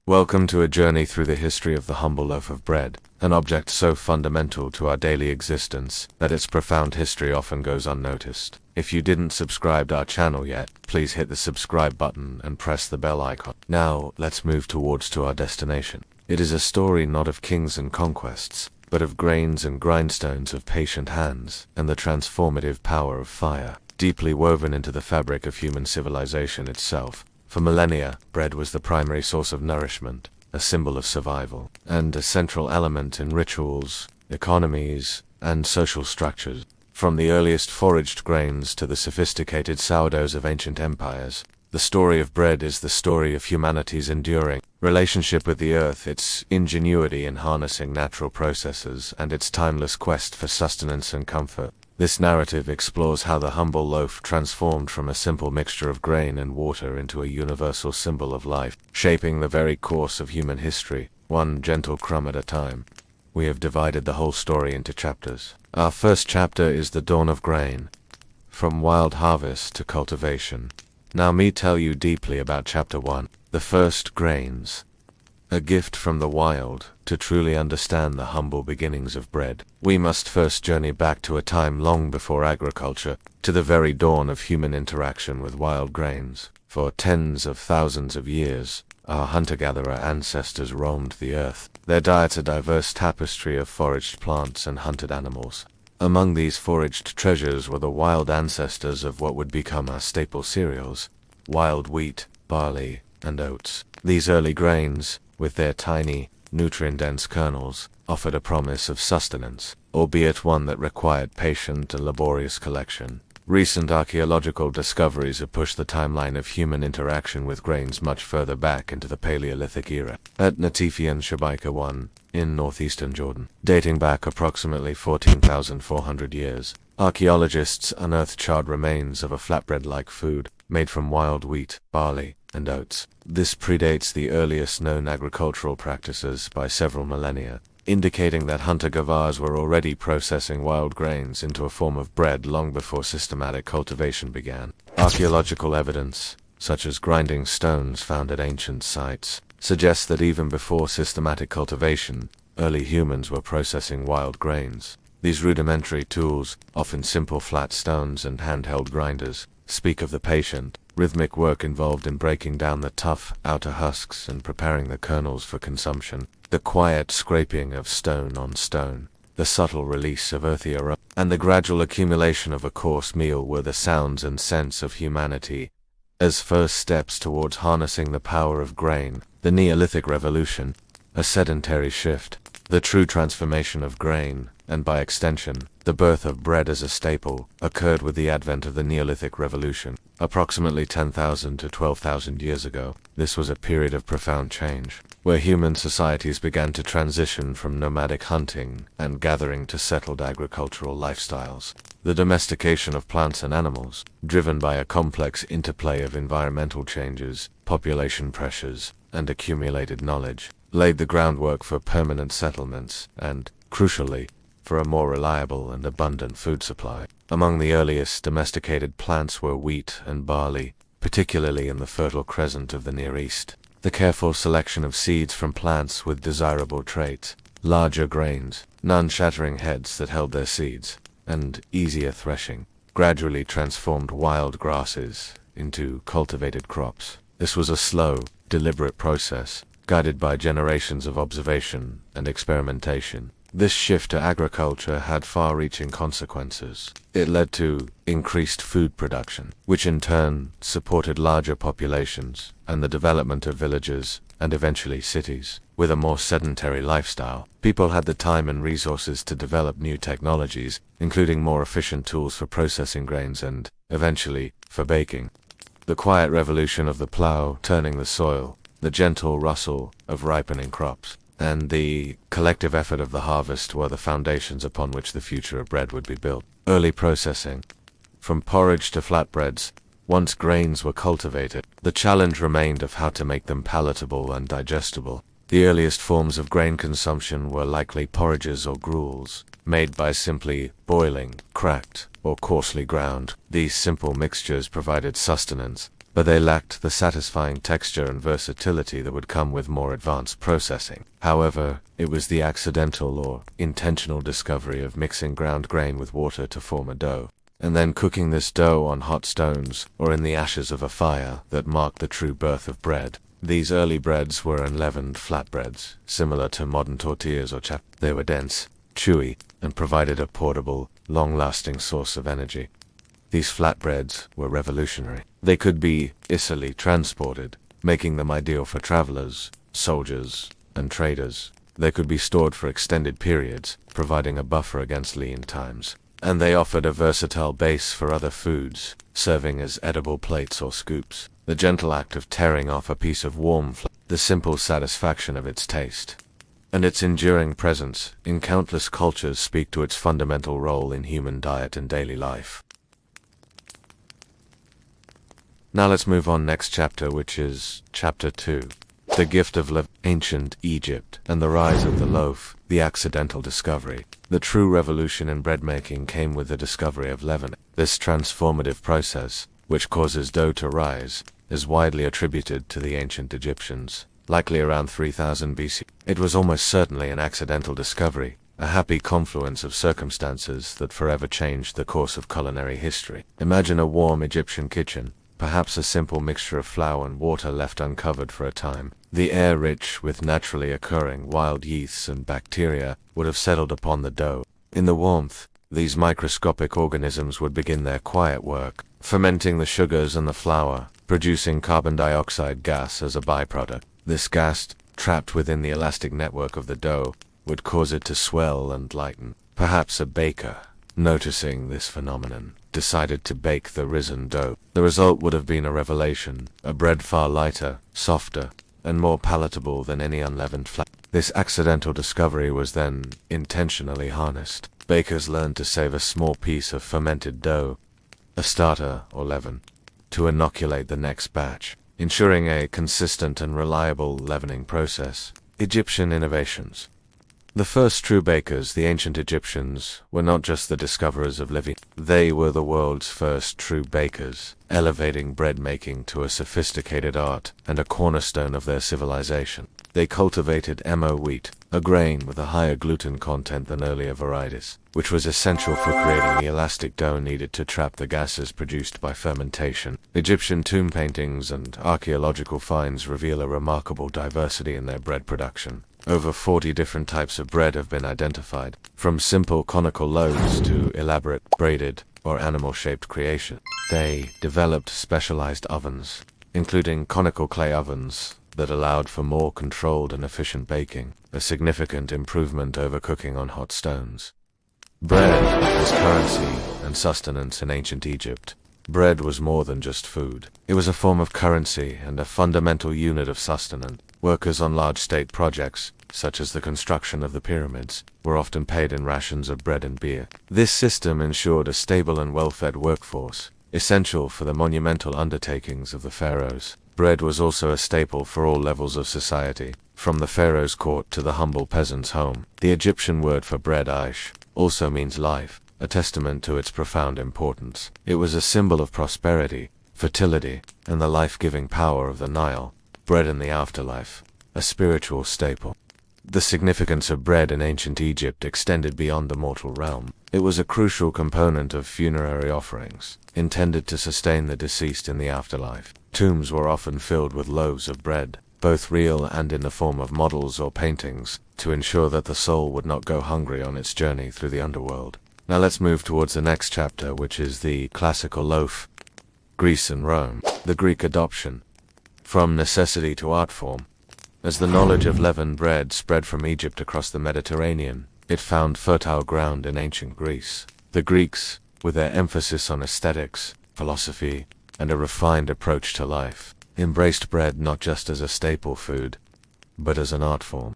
Welcome to a journey through the history of the humble loaf of bread, an object so fundamental to our daily existence that its profound history often goes unnoticed. If you didn't subscribe to our channel yet, please hit the subscribe button and press the bell icon. Now, let's move towards our destination. It is a story not of kings and conquests, but of grains and grindstones of patient hands and the transformative power of fire, deeply woven into the fabric of human civilization itself. For millennia, bread was the primary source of nourishment, a symbol of survival, and a central element in rituals, economies, and social structures. From the earliest foraged grains to the sophisticated sourdoughs of ancient empires, the story of bread is the story of humanity's enduring relationship with the earth, its ingenuity in harnessing natural processes, and its timeless quest for sustenance and comfort. This narrative explores how the humble loaf transformed from a simple mixture of grain and water into a universal symbol of life, shaping the very course of human history, one gentle crumb at a time. We have divided the whole story into chapters. Our first chapter is the dawn of grain, from wild harvest to cultivation. Now me tell you deeply about chapter 1, the first grains. A gift from the wild. To truly understand the humble beginnings of bread, we must first journey back to a time long before agriculture, to the very dawn of human interaction with wild grains. For tens of thousands of years, our hunter-gatherer ancestors roamed the earth, their diet a diverse tapestry of foraged plants and hunted animals. Among these foraged treasures were the wild ancestors of what would become our staple cereals: wild wheat, barley, and oats. These early grains, with their tiny, nutrient-dense kernels, offered a promise of sustenance, albeit one that required patient and laborious collection. Recent archaeological discoveries have pushed the timeline of human interaction with grains much further back into the Paleolithic era. At Natifi and Shabaika 1, in northeastern Jordan, dating back approximately 14,400 years, archaeologists unearthed charred remains of a flatbread-like food made from wild wheat, barley, and oats. This predates the earliest known agricultural practices by several millennia, indicating that hunter-gatherers were already processing wild grains into a form of bread long before systematic cultivation began. Archaeological evidence, such as grinding stones found at ancient sites, suggests that even before systematic cultivation, early humans were processing wild grains. These rudimentary tools, often simple flat stones and handheld grinders, speak of the patient, rhythmic work involved in breaking down the tough outer husks and preparing the kernels for consumption. The quiet scraping of stone on stone, the subtle release of earthy aroma, and the gradual accumulation of a coarse meal were the sounds and scents of humanity. As first steps towards harnessing the power of grain, the Neolithic Revolution, a sedentary shift, the true transformation of grain, and by extension, the birth of bread as a staple, occurred with the advent of the Neolithic Revolution, approximately 10,000 to 12,000 years ago. This was a period of profound change, where human societies began to transition from nomadic hunting and gathering to settled agricultural lifestyles. The domestication of plants and animals, driven by a complex interplay of environmental changes, population pressures, and accumulated knowledge, laid the groundwork for permanent settlements and, crucially, for a more reliable and abundant food supply. Among the earliest domesticated plants were wheat and barley, particularly in the Fertile Crescent of the Near East. The careful selection of seeds from plants with desirable traits, larger grains, non-shattering heads that held their seeds, and easier threshing, gradually transformed wild grasses into cultivated crops. This was a slow, deliberate process, guided by generations of observation and experimentation. This shift to agriculture had far-reaching consequences. It led to increased food production, which in turn supported larger populations and the development of villages and eventually cities. With a more sedentary lifestyle, people had the time and resources to develop new technologies, including more efficient tools for processing grains and, eventually, for baking. The quiet revolution of the plow turning the soil, the gentle rustle of ripening crops, and the collective effort of the harvest were the foundations upon which the future of bread would be built. Early processing. From porridge to flatbreads, once grains were cultivated, the challenge remained of how to make them palatable and digestible. The earliest forms of grain consumption were likely porridges or gruels, made by simply boiling, cracked, or coarsely ground. These simple mixtures provided sustenance, but they lacked the satisfying texture and versatility that would come with more advanced processing. However, it was the accidental or intentional discovery of mixing ground grain with water to form a dough, and then cooking this dough on hot stones or in the ashes of a fire that marked the true birth of bread. These early breads were unleavened flatbreads, similar to modern tortillas or chap. They were dense, chewy, and provided a portable, long-lasting source of energy. These flatbreads were revolutionary. They could be easily transported, making them ideal for travelers, soldiers, and traders. They could be stored for extended periods, providing a buffer against lean times. And they offered a versatile base for other foods, serving as edible plates or scoops. The gentle act of tearing off a piece of warm flesh, the simple satisfaction of its taste, and its enduring presence in countless cultures speak to its fundamental role in human diet and daily life. Now let's move on next chapter, which is Chapter 2. The Gift of Ancient Egypt and the Rise of the Loaf, the Accidental Discovery. The true revolution in bread making came with the discovery of leavening. This transformative process, which causes dough to rise, is widely attributed to the ancient Egyptians, likely around 3000 BC. It was almost certainly an accidental discovery, a happy confluence of circumstances that forever changed the course of culinary history. Imagine a warm Egyptian kitchen, perhaps a simple mixture of flour and water left uncovered for a time. The air, rich with naturally occurring wild yeasts and bacteria, would have settled upon the dough. In the warmth, these microscopic organisms would begin their quiet work, fermenting the sugars and the flour, producing carbon dioxide gas as a byproduct. This gas, trapped within the elastic network of the dough, would cause it to swell and lighten. Perhaps a baker, noticing this phenomenon, decided to bake the risen dough. The result would have been a revelation, a bread far lighter, softer, and more palatable than any unleavened flat. This accidental discovery was then intentionally harnessed. Bakers learned to save a small piece of fermented dough, a starter or leaven, to inoculate the next batch, ensuring a consistent and reliable leavening process. Egyptian innovations. The first true bakers, the ancient Egyptians, were not just the discoverers of leavening. They were the world's first true bakers, elevating bread making to a sophisticated art and a cornerstone of their civilization. They cultivated emmer wheat, a grain with a higher gluten content than earlier varieties, which was essential for creating the elastic dough needed to trap the gases produced by fermentation. Egyptian tomb paintings and archaeological finds reveal a remarkable diversity in their bread production. Over 40 different types of bread have been identified, from simple conical loaves to elaborate, braided, or animal-shaped creation. They developed specialized ovens, including conical clay ovens, that allowed for more controlled and efficient baking, a significant improvement over cooking on hot stones. Bread was currency and sustenance in ancient Egypt. Bread was more than just food. It was a form of currency and a fundamental unit of sustenance. Workers on large state projects, such as the construction of the pyramids, were often paid in rations of bread and beer. This system ensured a stable and well-fed workforce, essential for the monumental undertakings of the pharaohs. Bread was also a staple for all levels of society, from the pharaoh's court to the humble peasant's home. The Egyptian word for bread, aish, also means life, a testament to its profound importance. It was a symbol of prosperity, fertility, and the life-giving power of the Nile. Bread in the afterlife, a spiritual staple. The significance of bread in ancient Egypt extended beyond the mortal realm. It was a crucial component of funerary offerings, intended to sustain the deceased in the afterlife. Tombs were often filled with loaves of bread, both real and in the form of models or paintings, to ensure that the soul would not go hungry on its journey through the underworld. Now let's move towards the next chapter, which is the classical loaf. Greece and Rome. The Greek adoption. From necessity to art form. As the knowledge of leavened bread spread from Egypt across the Mediterranean, it found fertile ground in ancient Greece. The Greeks, with their emphasis on aesthetics, philosophy, and a refined approach to life, embraced bread not just as a staple food, but as an art form.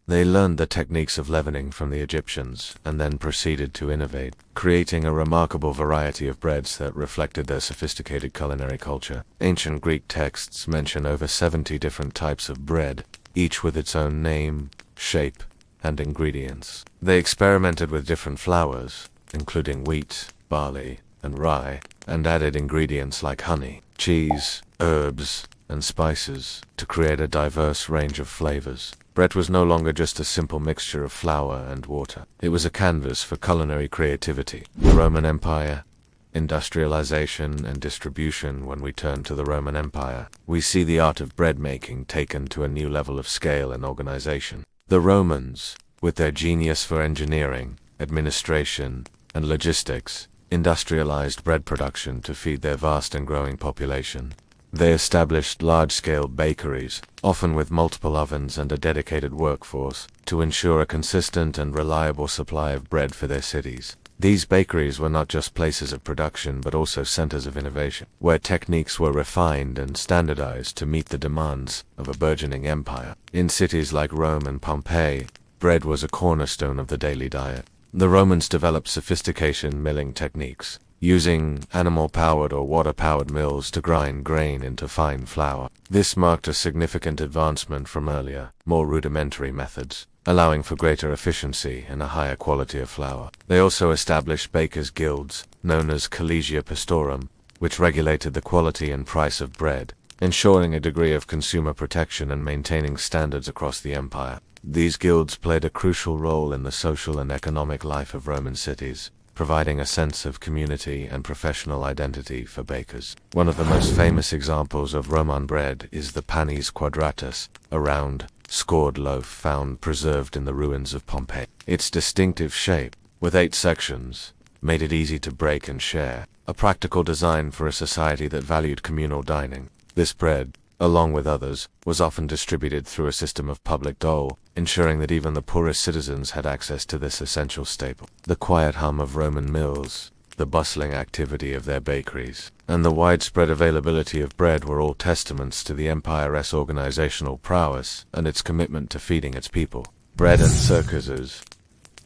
They learned the techniques of leavening from the Egyptians and then proceeded to innovate, creating a remarkable variety of breads that reflected their sophisticated culinary culture. Ancient Greek texts mention over 70 different types of bread, each with its own name, shape, and ingredients. They experimented with different flours, including wheat, barley, and rye, and added ingredients like honey, cheese, herbs, and spices to create a diverse range of flavors. Bread was no longer just a simple mixture of flour and water. It was a canvas for culinary creativity. The Roman Empire, industrialization and distribution. When we turn to the Roman Empire, we see the art of bread making taken to a new level of scale and organization. The Romans, with their genius for engineering, administration, and logistics, industrialized bread production to feed their vast and growing population. They established large-scale bakeries, often with multiple ovens and a dedicated workforce, to ensure a consistent and reliable supply of bread for their cities. These bakeries were not just places of production but also centers of innovation, where techniques were refined and standardized to meet the demands of a burgeoning empire. In cities like Rome and Pompeii, bread was a cornerstone of the daily diet. The Romans developed sophisticated milling techniques, using animal-powered or water-powered mills to grind grain into fine flour. This marked a significant advancement from earlier, more rudimentary methods, allowing for greater efficiency and a higher quality of flour. They also established bakers' guilds, known as collegia pastorum, which regulated the quality and price of bread, ensuring a degree of consumer protection and maintaining standards across the empire. These guilds played a crucial role in the social and economic life of Roman cities, providing a sense of community and professional identity for bakers. One of the most famous examples of Roman bread is the panis quadratus, a round, scored loaf found preserved in the ruins of Pompeii. Its distinctive shape, with 8 sections, made it easy to break and share, a practical design for a society that valued communal dining. This bread, along with others, was often distributed through a system of public dole, ensuring that even the poorest citizens had access to this essential staple. The quiet hum of Roman mills, the bustling activity of their bakeries, and the widespread availability of bread were all testaments to the empire's organizational prowess and its commitment to feeding its people. Bread and circuses,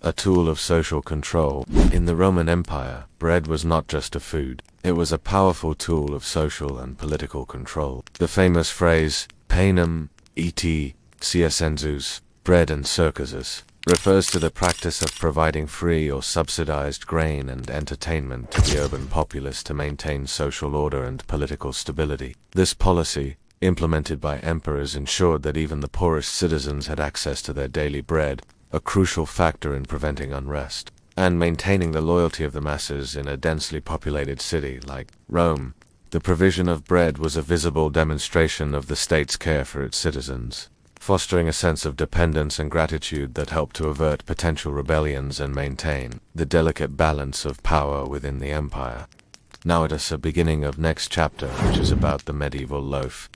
a tool of social control. In the Roman Empire, bread was not just a food, it was a powerful tool of social and political control. The famous phrase, panem et circenses, bread and circuses, refers to the practice of providing free or subsidized grain and entertainment to the urban populace to maintain social order and political stability. This policy, implemented by emperors, ensured that even the poorest citizens had access to their daily bread, a crucial factor in preventing unrest and maintaining the loyalty of the masses in a densely populated city like Rome. The provision of bread was a visible demonstration of the state's care for its citizens, fostering a sense of dependence and gratitude that helped to avert potential rebellions and maintain the delicate balance of power within the empire. Now it is the beginning of next chapter, which is about the medieval loaf,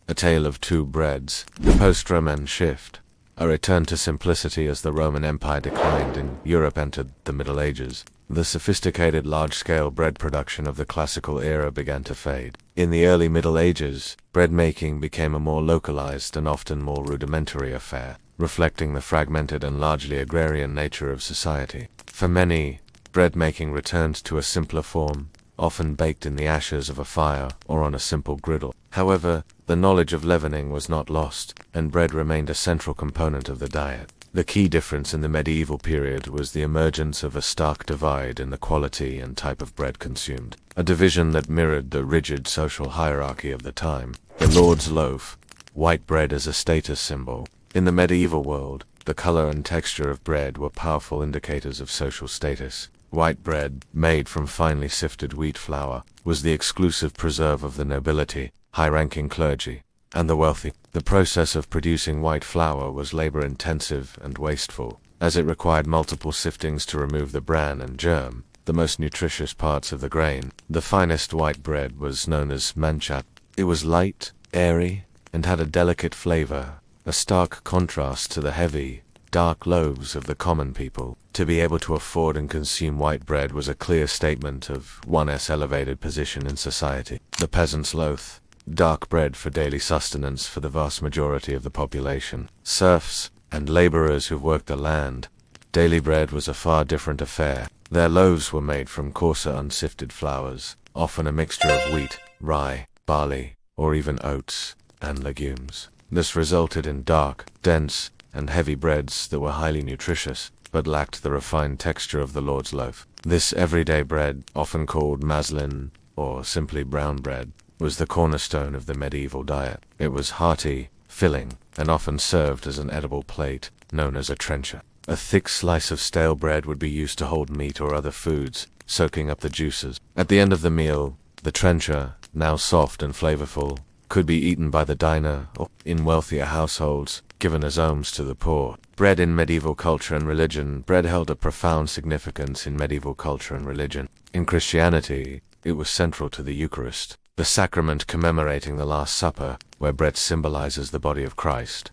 a tale of two breads, the post-Roman shift, a return to simplicity as the Roman Empire declined and Europe entered the Middle Ages. The sophisticated large-scale bread production of the classical era began to fade. In the early Middle Ages, bread making became a more localized and often more rudimentary affair, reflecting the fragmented and largely agrarian nature of society. For many, bread making returned to a simpler form, often baked in the ashes of a fire or on a simple griddle. However, the knowledge of leavening was not lost, and bread remained a central component of the diet. The key difference in the medieval period was the emergence of a stark divide in the quality and type of bread consumed, a division that mirrored the rigid social hierarchy of the time. The Lord's loaf, white bread as a status symbol. In the medieval world, the color and texture of bread were powerful indicators of social status. White bread, made from finely sifted wheat flour, was the exclusive preserve of the nobility, high-ranking clergy, and the wealthy. The process of producing white flour was labor-intensive and wasteful, as it required multiple siftings to remove the bran and germ, the most nutritious parts of the grain. The finest white bread was known as manchat. It was light, airy, and had a delicate flavor, a stark contrast to the heavy, dark loaves of the common people. To be able to afford and consume white bread was a clear statement of one's elevated position in society. The peasant's loaf, dark bread for daily sustenance for the vast majority of the population. Serfs and laborers who worked the land, daily bread was a far different affair. Their loaves were made from coarser unsifted flours, often a mixture of wheat, rye, barley, or even oats and legumes. This resulted in dark, dense, and heavy breads that were highly nutritious, but lacked the refined texture of the Lord's loaf. This everyday bread, often called maslin, or simply brown bread, was the cornerstone of the medieval diet. It was hearty, filling, and often served as an edible plate, known as a trencher. A thick slice of stale bread would be used to hold meat or other foods, soaking up the juices. At the end of the meal, the trencher, now soft and flavorful, could be eaten by the diner or, in wealthier households, given as alms to the poor. Bread in medieval culture and religion. Bread held a profound significance in medieval culture and religion. In Christianity, it was central to the Eucharist, the sacrament commemorating the Last Supper, where bread symbolizes the body of Christ.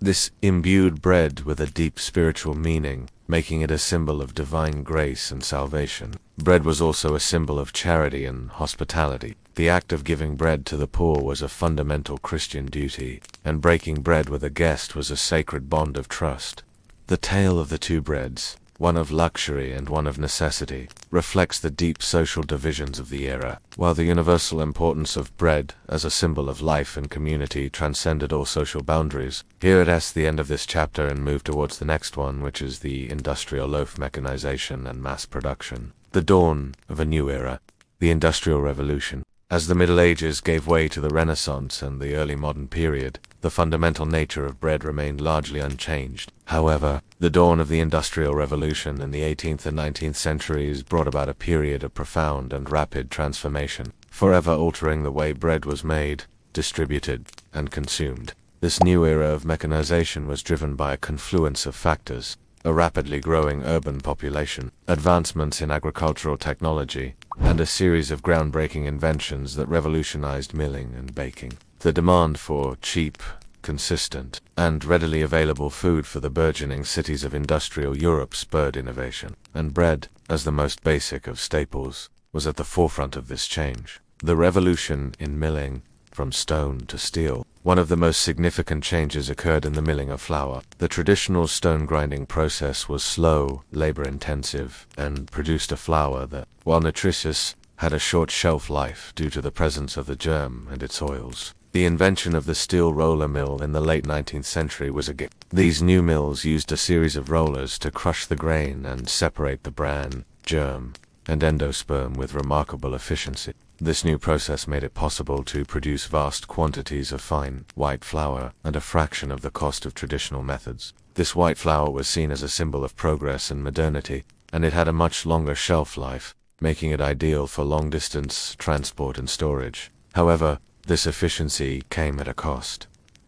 This imbued bread with a deep spiritual meaning, making it a symbol of divine grace and salvation. Bread was also a symbol of charity and hospitality. The act of giving bread to the poor was a fundamental Christian duty, and breaking bread with a guest was a sacred bond of trust. The tale of the two breads, one of luxury and one of necessity, reflects the deep social divisions of the era. While the universal importance of bread as a symbol of life and community transcended all social boundaries, here it is the end of this chapter and move towards the next one, which is the industrial loaf mechanization and mass production. The dawn of a new era, the Industrial Revolution. As the Middle Ages gave way to the Renaissance and the early modern period, the fundamental nature of bread remained largely unchanged. However, the dawn of the Industrial Revolution in the 18th and 19th centuries brought about a period of profound and rapid transformation, forever altering the way bread was made, distributed, and consumed. This new era of mechanization was driven by a confluence of factors: a rapidly growing urban population, advancements in agricultural technology, and a series of groundbreaking inventions that revolutionized milling and baking. The demand for cheap, consistent, and readily available food for the burgeoning cities of industrial Europe spurred innovation, and bread, as the most basic of staples, was at the forefront of this change. The revolution in milling, from stone to steel. One of the most significant changes occurred in the milling of flour. The traditional stone grinding process was slow, labor-intensive, and produced a flour that, while nutritious, had a short shelf life due to the presence of the germ and its oils. The invention of the steel roller mill in the late 19th century was a gift. These new mills used a series of rollers to crush the grain and separate the bran, germ, and endosperm with remarkable efficiency. This new process made it possible to produce vast quantities of fine, white flour at a fraction of the cost of traditional methods. This white flour was seen as a symbol of progress and modernity, and it had a much longer shelf life, making it ideal for long-distance transport and storage. However, this efficiency came at a cost.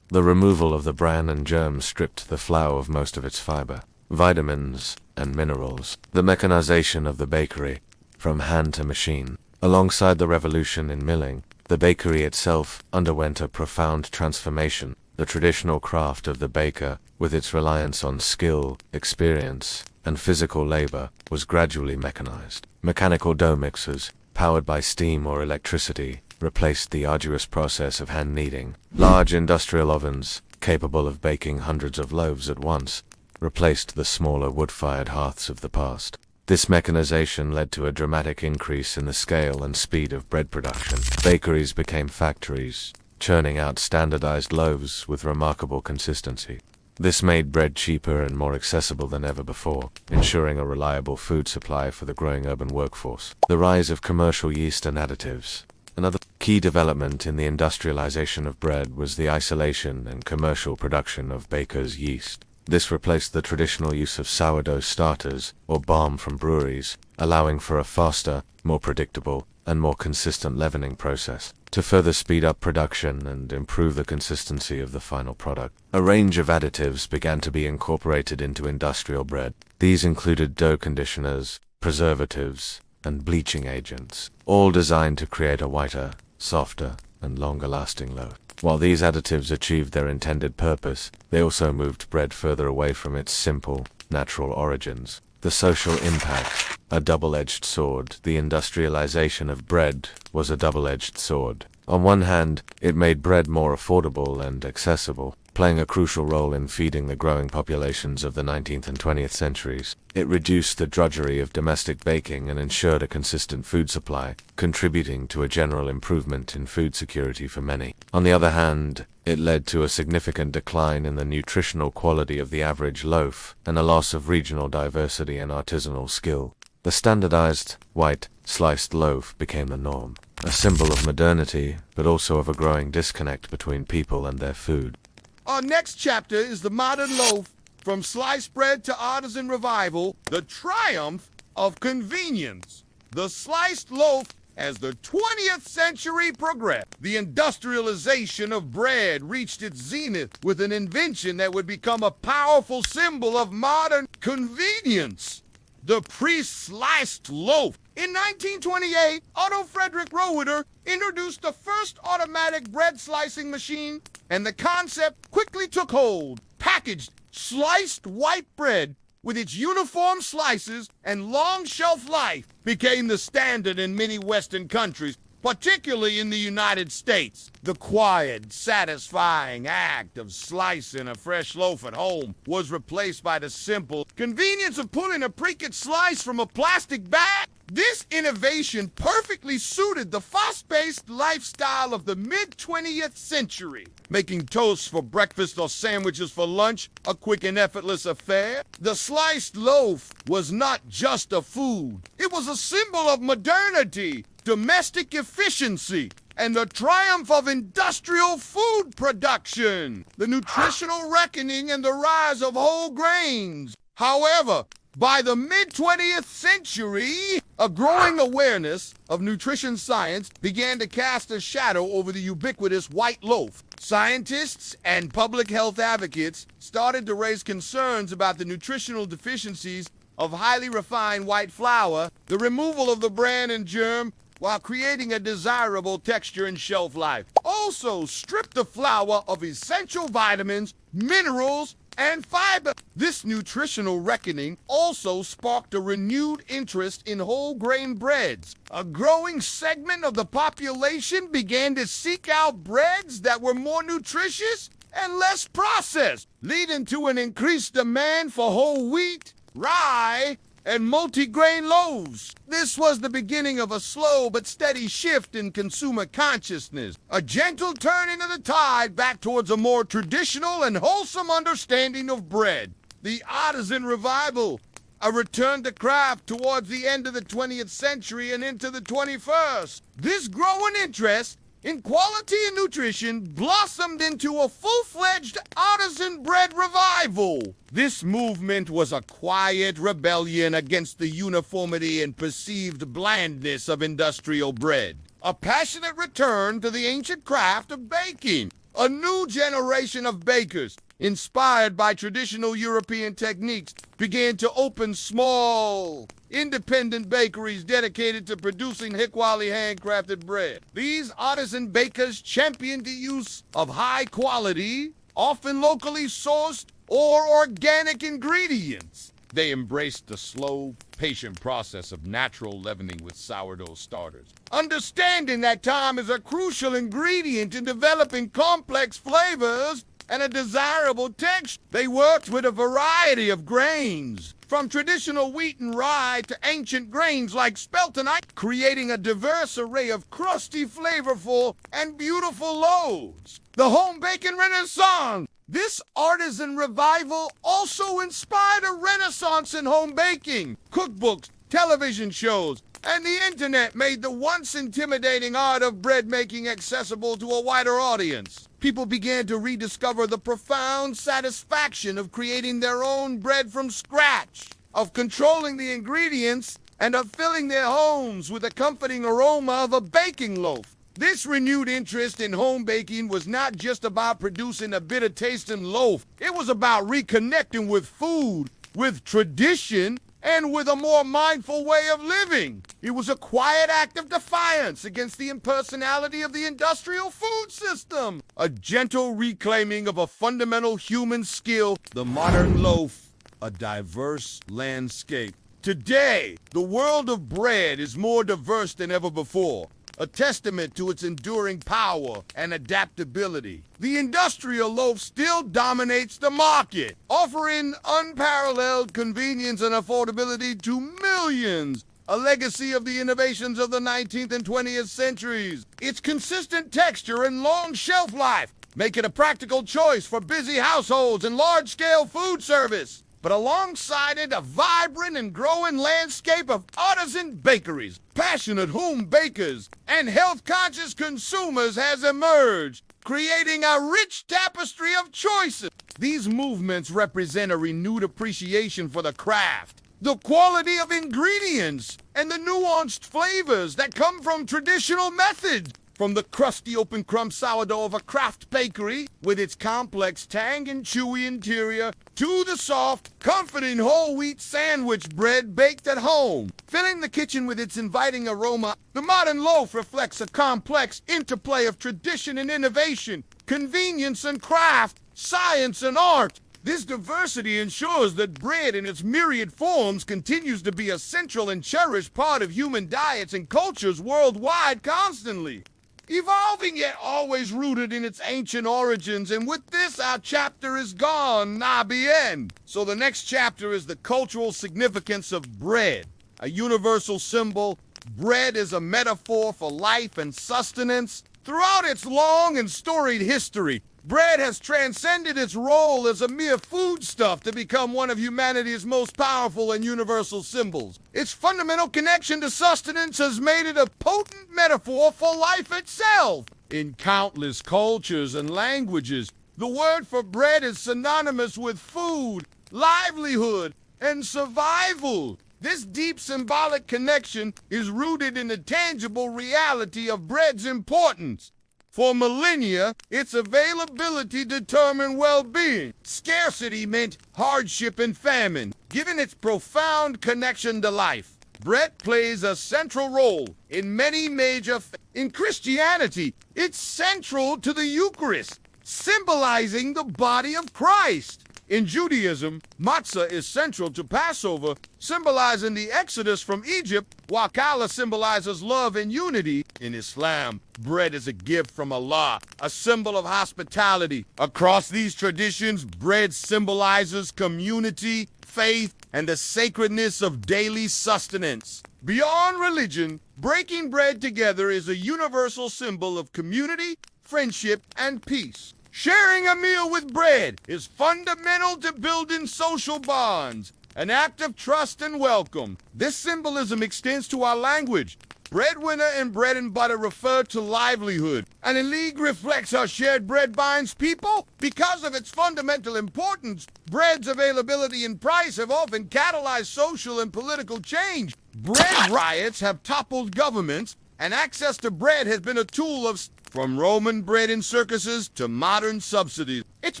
The removal of the bran and germ stripped the flour of most of its fiber, vitamins, and minerals. The mechanization of the bakery, from hand to machine. Alongside the revolution in milling, the bakery itself underwent a profound transformation. The traditional craft of the baker, with its reliance on skill, experience, and physical labor, was gradually mechanized. Mechanical dough mixers, powered by steam or electricity, replaced the arduous process of hand kneading. Large industrial ovens, capable of baking hundreds of loaves at once, replaced the smaller wood-fired hearths of the past. This mechanization led to a dramatic increase in the scale and speed of bread production. Bakeries became factories, churning out standardized loaves with remarkable consistency. This made bread cheaper and more accessible than ever before, ensuring a reliable food supply for the growing urban workforce. The rise of commercial yeast and additives. Another key development in the industrialization of bread was the isolation and commercial production of baker's yeast. This replaced the traditional use of sourdough starters, or barm from breweries, allowing for a faster, more predictable, and more consistent leavening process. To further speed up production and improve the consistency of the final product, a range of additives began to be incorporated into industrial bread. These included dough conditioners, preservatives, and bleaching agents, all designed to create a whiter, softer, and longer-lasting loaf. While these additives achieved their intended purpose, they also moved bread further away from its simple, natural origins. The social impact, a double-edged sword. The industrialization of bread was a double-edged sword. On one hand, it made bread more affordable and accessible, playing a crucial role in feeding the growing populations of the 19th and 20th centuries. It reduced the drudgery of domestic baking and ensured a consistent food supply, contributing to a general improvement in food security for many. On the other hand, it led to a significant decline in the nutritional quality of the average loaf and a loss of regional diversity and artisanal skill. The standardized, white, sliced loaf became the norm, a symbol of modernity, but also of a growing disconnect between people and their food. Our next chapter is the modern loaf, from sliced bread to artisan revival, the triumph of convenience. The sliced loaf as the 20th century progressed. The industrialization of bread reached its zenith with an invention that would become a powerful symbol of modern convenience: the pre-sliced loaf. In 1928, Otto Frederick Roeder introduced the first automatic bread slicing machine, and the concept quickly took hold. Packaged sliced white bread with its uniform slices and long shelf life became the standard in many Western countries, particularly in the United States. The quiet, satisfying act of slicing a fresh loaf at home was replaced by the simple convenience of pulling a pre-cut slice from a plastic bag. This innovation perfectly suited the fast-paced lifestyle of the mid-20th century, making toast for breakfast or sandwiches for lunch a quick and effortless affair. The sliced loaf was not just a food. It was a symbol of modernity, domestic efficiency, and the triumph of industrial food production, the nutritional reckoning, and the rise of whole grains. However, by the mid-20th century, a growing awareness of nutrition science began to cast a shadow over the ubiquitous white loaf. Scientists and public health advocates started to raise concerns about the nutritional deficiencies of highly refined white flour, the removal of the bran and germ, while creating a desirable texture and shelf life. Also, strip the flour of essential vitamins, minerals, and fiber. This nutritional reckoning also sparked a renewed interest in whole grain breads. A growing segment of the population began to seek out breads that were more nutritious and less processed, leading to an increased demand for whole wheat, rye, and multigrain loaves. This was the beginning of a slow but steady shift in consumer consciousness, a gentle turning of the tide back towards a more traditional and wholesome understanding of bread. The artisan revival, a return to craft towards the end of the 20th century and into the 21st. This growing interest in quality and nutrition blossomed into a full-fledged artisan bread revival. This movement was a quiet rebellion against the uniformity and perceived blandness of industrial bread, a passionate return to the ancient craft of baking. A new generation of bakers, inspired by traditional European techniques, began to open small, independent bakeries dedicated to producing high-quality handcrafted bread. These artisan bakers championed the use of high-quality, often locally sourced or organic ingredients. They embraced the slow, patient process of natural leavening with sourdough starters, understanding that time is a crucial ingredient in developing complex flavors and a desirable texture. They worked with a variety of grains, from traditional wheat and rye to ancient grains like speltenite, creating a diverse array of crusty, flavorful, and beautiful loaves. The home baking renaissance. This artisan revival also inspired a renaissance in home baking. Cookbooks, television shows, and the internet made the once intimidating art of bread making accessible to a wider audience. People began to rediscover the profound satisfaction of creating their own bread from scratch, of controlling the ingredients, and of filling their homes with the comforting aroma of a baking loaf. This renewed interest in home baking was not just about producing a bitter-tasting loaf. It was about reconnecting with food, with tradition, and with a more mindful way of living. It was a quiet act of defiance against the impersonality of the industrial food system, a gentle reclaiming of a fundamental human skill, the modern loaf, a diverse landscape. Today, the world of bread is more diverse than ever before, a testament to its enduring power and adaptability. The industrial loaf still dominates the market, offering unparalleled convenience and affordability to millions, a legacy of the innovations of the 19th and 20th centuries. Its consistent texture and long shelf life make it a practical choice for busy households and large-scale food service. but alongside it, a vibrant and growing landscape of artisan bakeries, passionate home bakers, and health-conscious consumers has emerged, creating a rich tapestry of choices. These movements represent a renewed appreciation for the craft, the quality of ingredients, and the nuanced flavors that come from traditional methods. From the crusty open crumb sourdough of a craft bakery, with its complex tang and chewy interior, to the soft, comforting whole wheat sandwich bread baked at home. Filling the kitchen with its inviting aroma, the modern loaf reflects a complex interplay of tradition and innovation, convenience and craft, science and art. This diversity ensures that bread in its myriad forms continues to be a central and cherished part of human diets and cultures worldwide constantly. Evolving yet always rooted in its ancient origins, and with this our chapter is gone, na bien. So the next chapter is the cultural significance of bread. A universal symbol, bread is a metaphor for life and sustenance. Throughout its long and storied history, bread has transcended its role as a mere foodstuff to become one of humanity's most powerful and universal symbols. Its fundamental connection to sustenance has made it a potent metaphor for life itself. In countless cultures and languages, the word for bread is synonymous with food, livelihood, and survival. This deep symbolic connection is rooted in the tangible reality of bread's importance. For millennia, its availability determined well-being. Scarcity meant hardship and famine. Given its profound connection to life, bread plays a central role in many major In Christianity, it's central to the Eucharist, symbolizing the body of Christ. In Judaism, matzah is central to Passover, symbolizing the exodus from Egypt, while challah symbolizes love and unity. In Islam, bread is a gift from Allah, a symbol of hospitality. Across these traditions, bread symbolizes community, faith, and the sacredness of daily sustenance. Beyond religion, breaking bread together is a universal symbol of community, friendship, and peace. Sharing a meal with bread is fundamental to building social bonds, an act of trust and welcome. This symbolism extends to our language. Breadwinner and bread and butter refer to livelihood, and a league reflects how shared bread binds people. Because of its fundamental importance, bread's availability and price have often catalyzed social and political change. Bread riots have toppled governments, and access to bread has been a tool of from Roman bread in circuses to modern subsidies. Its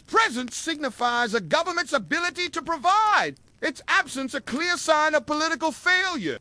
presence signifies a government's ability to provide. Its absence a clear sign of political failure.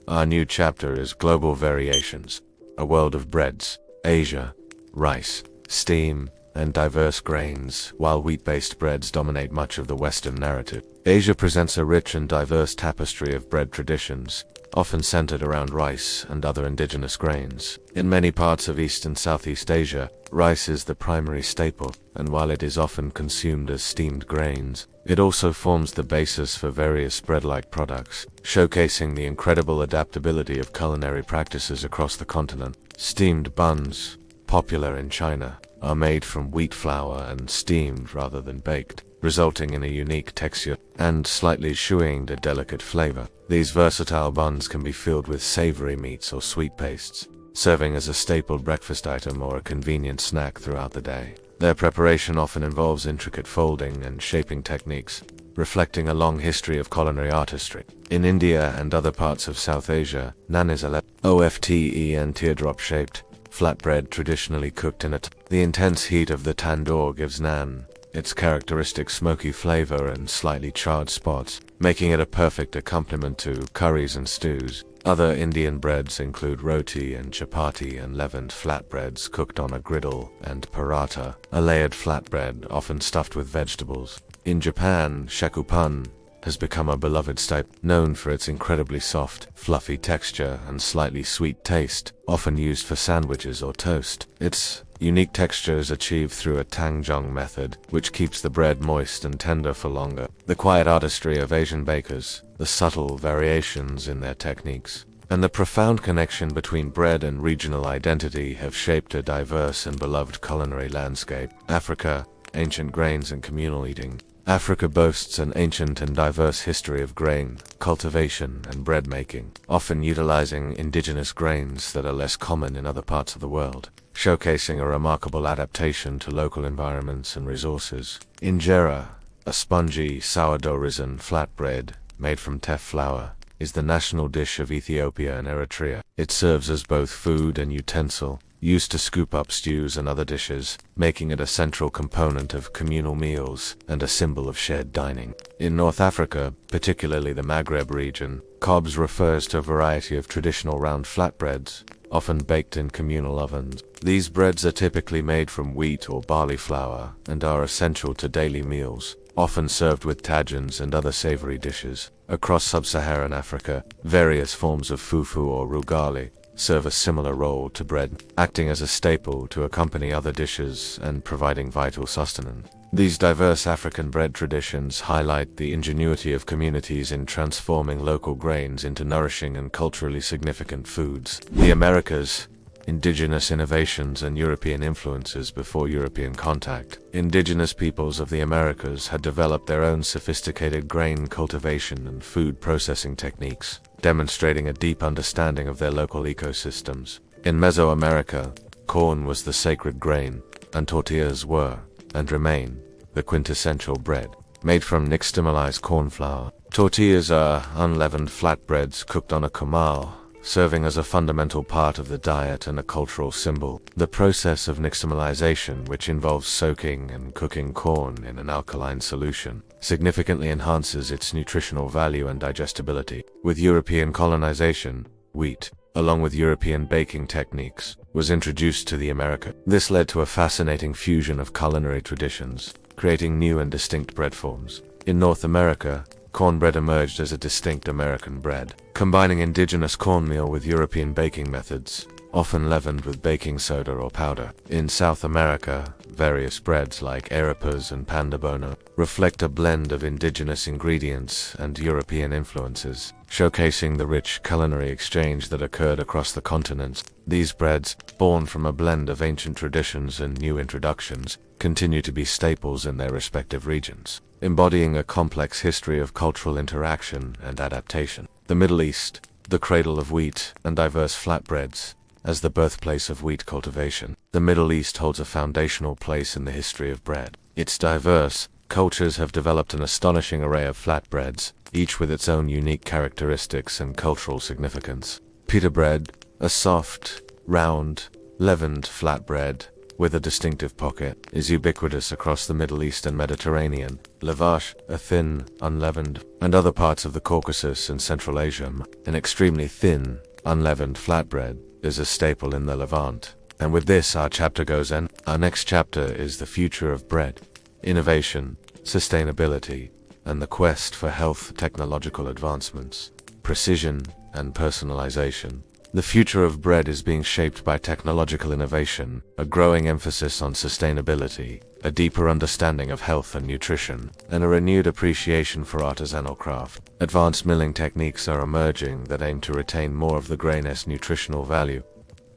Our new chapter is Global Variations, a world of breads, Asia, rice, steam, and diverse grains, while wheat-based breads dominate much of the Western narrative. Asia presents a rich and diverse tapestry of bread traditions, often centered around rice and other indigenous grains. In many parts of East and Southeast Asia, rice is the primary staple, and while it is often consumed as steamed grains, it also forms the basis for various bread-like products, showcasing the incredible adaptability of culinary practices across the continent. Steamed buns, popular in China, are made from wheat flour and steamed rather than baked, resulting in a unique texture and slightly chewing to delicate flavor. These versatile buns can be filled with savory meats or sweet pastes, serving as a staple breakfast item or a convenient snack throughout the day. Their preparation often involves intricate folding and shaping techniques, reflecting a long history of culinary artistry. In India and other parts of South Asia, naan is a ofte and teardrop-shaped, flatbread traditionally cooked in the intense heat of the tandoor gives naan its characteristic smoky flavor and slightly charred spots, making it a perfect accompaniment to curries and stews. Other Indian breads include roti and chapati and leavened flatbreads cooked on a griddle, and paratha, a layered flatbread often stuffed with vegetables. In Japan, shakupan has become a beloved staple, known for its incredibly soft, fluffy texture and slightly sweet taste, often used for sandwiches or toast. Its unique texture is achieved through a tangjong method, which keeps the bread moist and tender for longer. The quiet artistry of Asian bakers, the subtle variations in their techniques, and the profound connection between bread and regional identity have shaped a diverse and beloved culinary landscape. Africa, ancient grains and communal eating. Africa boasts an ancient and diverse history of grain, cultivation, and bread making, often utilizing indigenous grains that are less common in other parts of the world, showcasing a remarkable adaptation to local environments and resources. Injera, a spongy, sourdough-risen flatbread made from teff flour, is the national dish of Ethiopia and Eritrea. It serves as both food and utensil, used to scoop up stews and other dishes, making it a central component of communal meals and a symbol of shared dining. In North Africa, particularly the Maghreb region, cobs refers to a variety of traditional round flatbreads, often baked in communal ovens. These breads are typically made from wheat or barley flour and are essential to daily meals, often served with tagines and other savory dishes. Across sub-Saharan Africa, various forms of fufu or rugali serve a similar role to bread, acting as a staple to accompany other dishes and providing vital sustenance. These diverse African bread traditions highlight the ingenuity of communities in transforming local grains into nourishing and culturally significant foods. The Americas, indigenous innovations and European influences before European contact. Indigenous peoples of the Americas had developed their own sophisticated grain cultivation and food processing techniques, demonstrating a deep understanding of their local ecosystems. In Mesoamerica, corn was the sacred grain, and tortillas were, and remain, the quintessential bread, made from nixtamalized corn flour. Tortillas are unleavened flatbreads cooked on a comal, serving as a fundamental part of the diet and a cultural symbol. The process of nixtamalization, which involves soaking and cooking corn in an alkaline solution, significantly enhances its nutritional value and digestibility. With European colonization, wheat, along with European baking techniques, was introduced to the Americas. This led to a fascinating fusion of culinary traditions, creating new and distinct bread forms. In North America, cornbread emerged as a distinct American bread, combining indigenous cornmeal with European baking methods, often leavened with baking soda or powder. In South America, various breads like arepas and pan de bono reflect a blend of indigenous ingredients and European influences, showcasing the rich culinary exchange that occurred across the continents. These breads, born from a blend of ancient traditions and new introductions, continue to be staples in their respective regions, embodying a complex history of cultural interaction and adaptation. The Middle East, the cradle of wheat and diverse flatbreads, as the birthplace of wheat cultivation. The Middle East holds a foundational place in the history of bread. Its diverse cultures have developed an astonishing array of flatbreads, each with its own unique characteristics and cultural significance. Pita bread, a soft, round, leavened flatbread with a distinctive pocket, is ubiquitous across the Middle East and Mediterranean. Lavash, a thin, unleavened, and other parts of the Caucasus and Central Asia. An extremely thin, unleavened flatbread is a staple in the Levant. And with this, our chapter goes end. Our next chapter is the future of bread, innovation, sustainability, and the quest for health technological advancements, precision, and personalization. The future of bread is being shaped by technological innovation, a growing emphasis on sustainability, a deeper understanding of health and nutrition, and a renewed appreciation for artisanal craft. Advanced milling techniques are emerging that aim to retain more of the grain's nutritional value,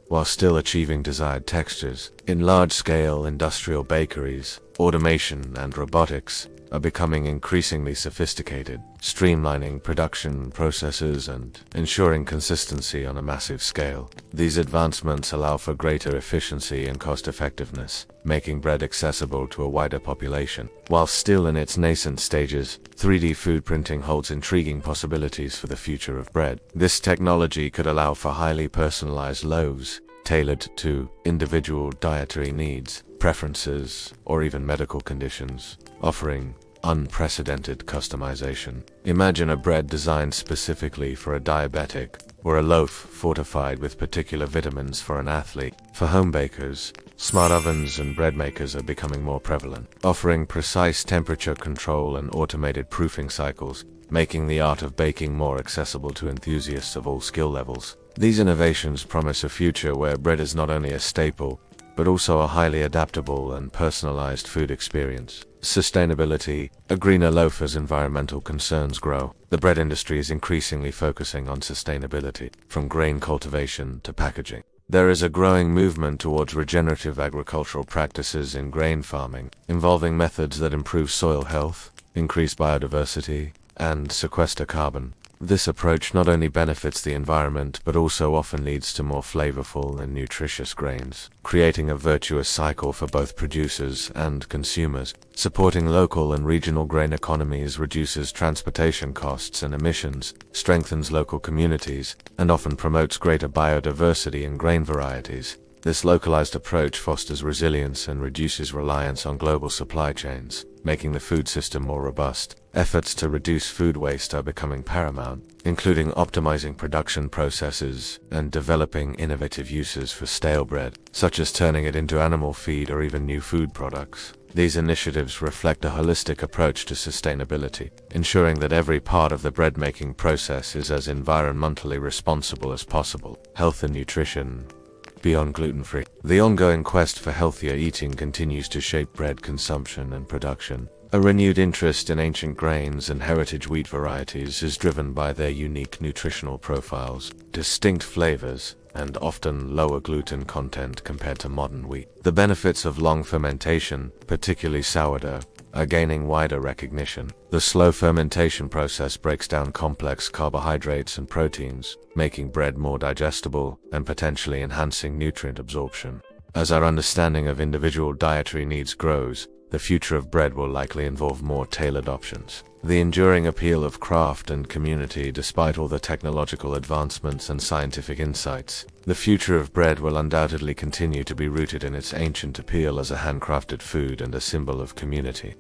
while still achieving desired textures. In large-scale industrial bakeries, automation and robotics are becoming increasingly sophisticated, streamlining production processes and ensuring consistency on a massive scale. These advancements allow for greater efficiency and cost-effectiveness, making bread accessible to a wider population. While still in its nascent stages, 3D food printing holds intriguing possibilities for the future of bread. This technology could allow for highly personalized loaves, tailored to individual dietary needs, preferences, or even medical conditions, offering unprecedented customization. Imagine a bread designed specifically for a diabetic, or a loaf fortified with particular vitamins for an athlete. For home bakers, smart ovens and bread makers are becoming more prevalent, offering precise temperature control and automated proofing cycles, making the art of baking more accessible to enthusiasts of all skill levels. These innovations promise a future where bread is not only a staple, but also a highly adaptable and personalized food experience. Sustainability, a greener loaf as environmental concerns grow. The bread industry is increasingly focusing on sustainability, from grain cultivation to packaging. There is a growing movement towards regenerative agricultural practices in grain farming, involving methods that improve soil health, increase biodiversity, and sequester carbon. This approach not only benefits the environment but also often leads to more flavorful and nutritious grains, creating a virtuous cycle for both producers and consumers. Supporting local and regional grain economies reduces transportation costs and emissions, strengthens local communities, and often promotes greater biodiversity in grain varieties. This localized approach fosters resilience and reduces reliance on global supply chains, making the food system more robust. Efforts to reduce food waste are becoming paramount, including optimizing production processes and developing innovative uses for stale bread, such as turning it into animal feed or even new food products. These initiatives reflect a holistic approach to sustainability, ensuring that every part of the bread-making process is as environmentally responsible as possible. Health and nutrition. Beyond gluten-free, the ongoing quest for healthier eating continues to shape bread consumption and production. A renewed interest in ancient grains and heritage wheat varieties is driven by their unique nutritional profiles, distinct flavors, and often lower gluten content compared to modern wheat. The benefits of long fermentation, particularly sourdough, are gaining wider recognition. The slow fermentation process breaks down complex carbohydrates and proteins, making bread more digestible and potentially enhancing nutrient absorption. As our understanding of individual dietary needs grows, the future of bread will likely involve more tailored options. The enduring appeal of craft and community despite all the technological advancements and scientific insights. The future of bread will undoubtedly continue to be rooted in its ancient appeal as a handcrafted food and a symbol of community.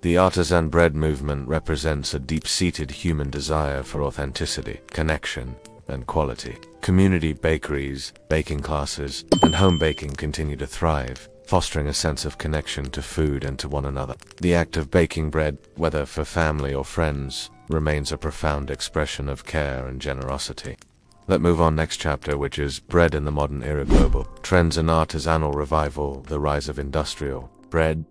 The artisan bread movement represents a deep-seated human desire for authenticity, connection, and quality. Community bakeries, baking classes, and home baking continue to thrive, fostering a sense of connection to food and to one another. The act of baking bread, whether for family or friends, remains a profound expression of care and generosity. Let's move on next chapter, which is Bread in the Modern Era: Global Trends and Artisanal Revival, the Rise of Industrial Bread.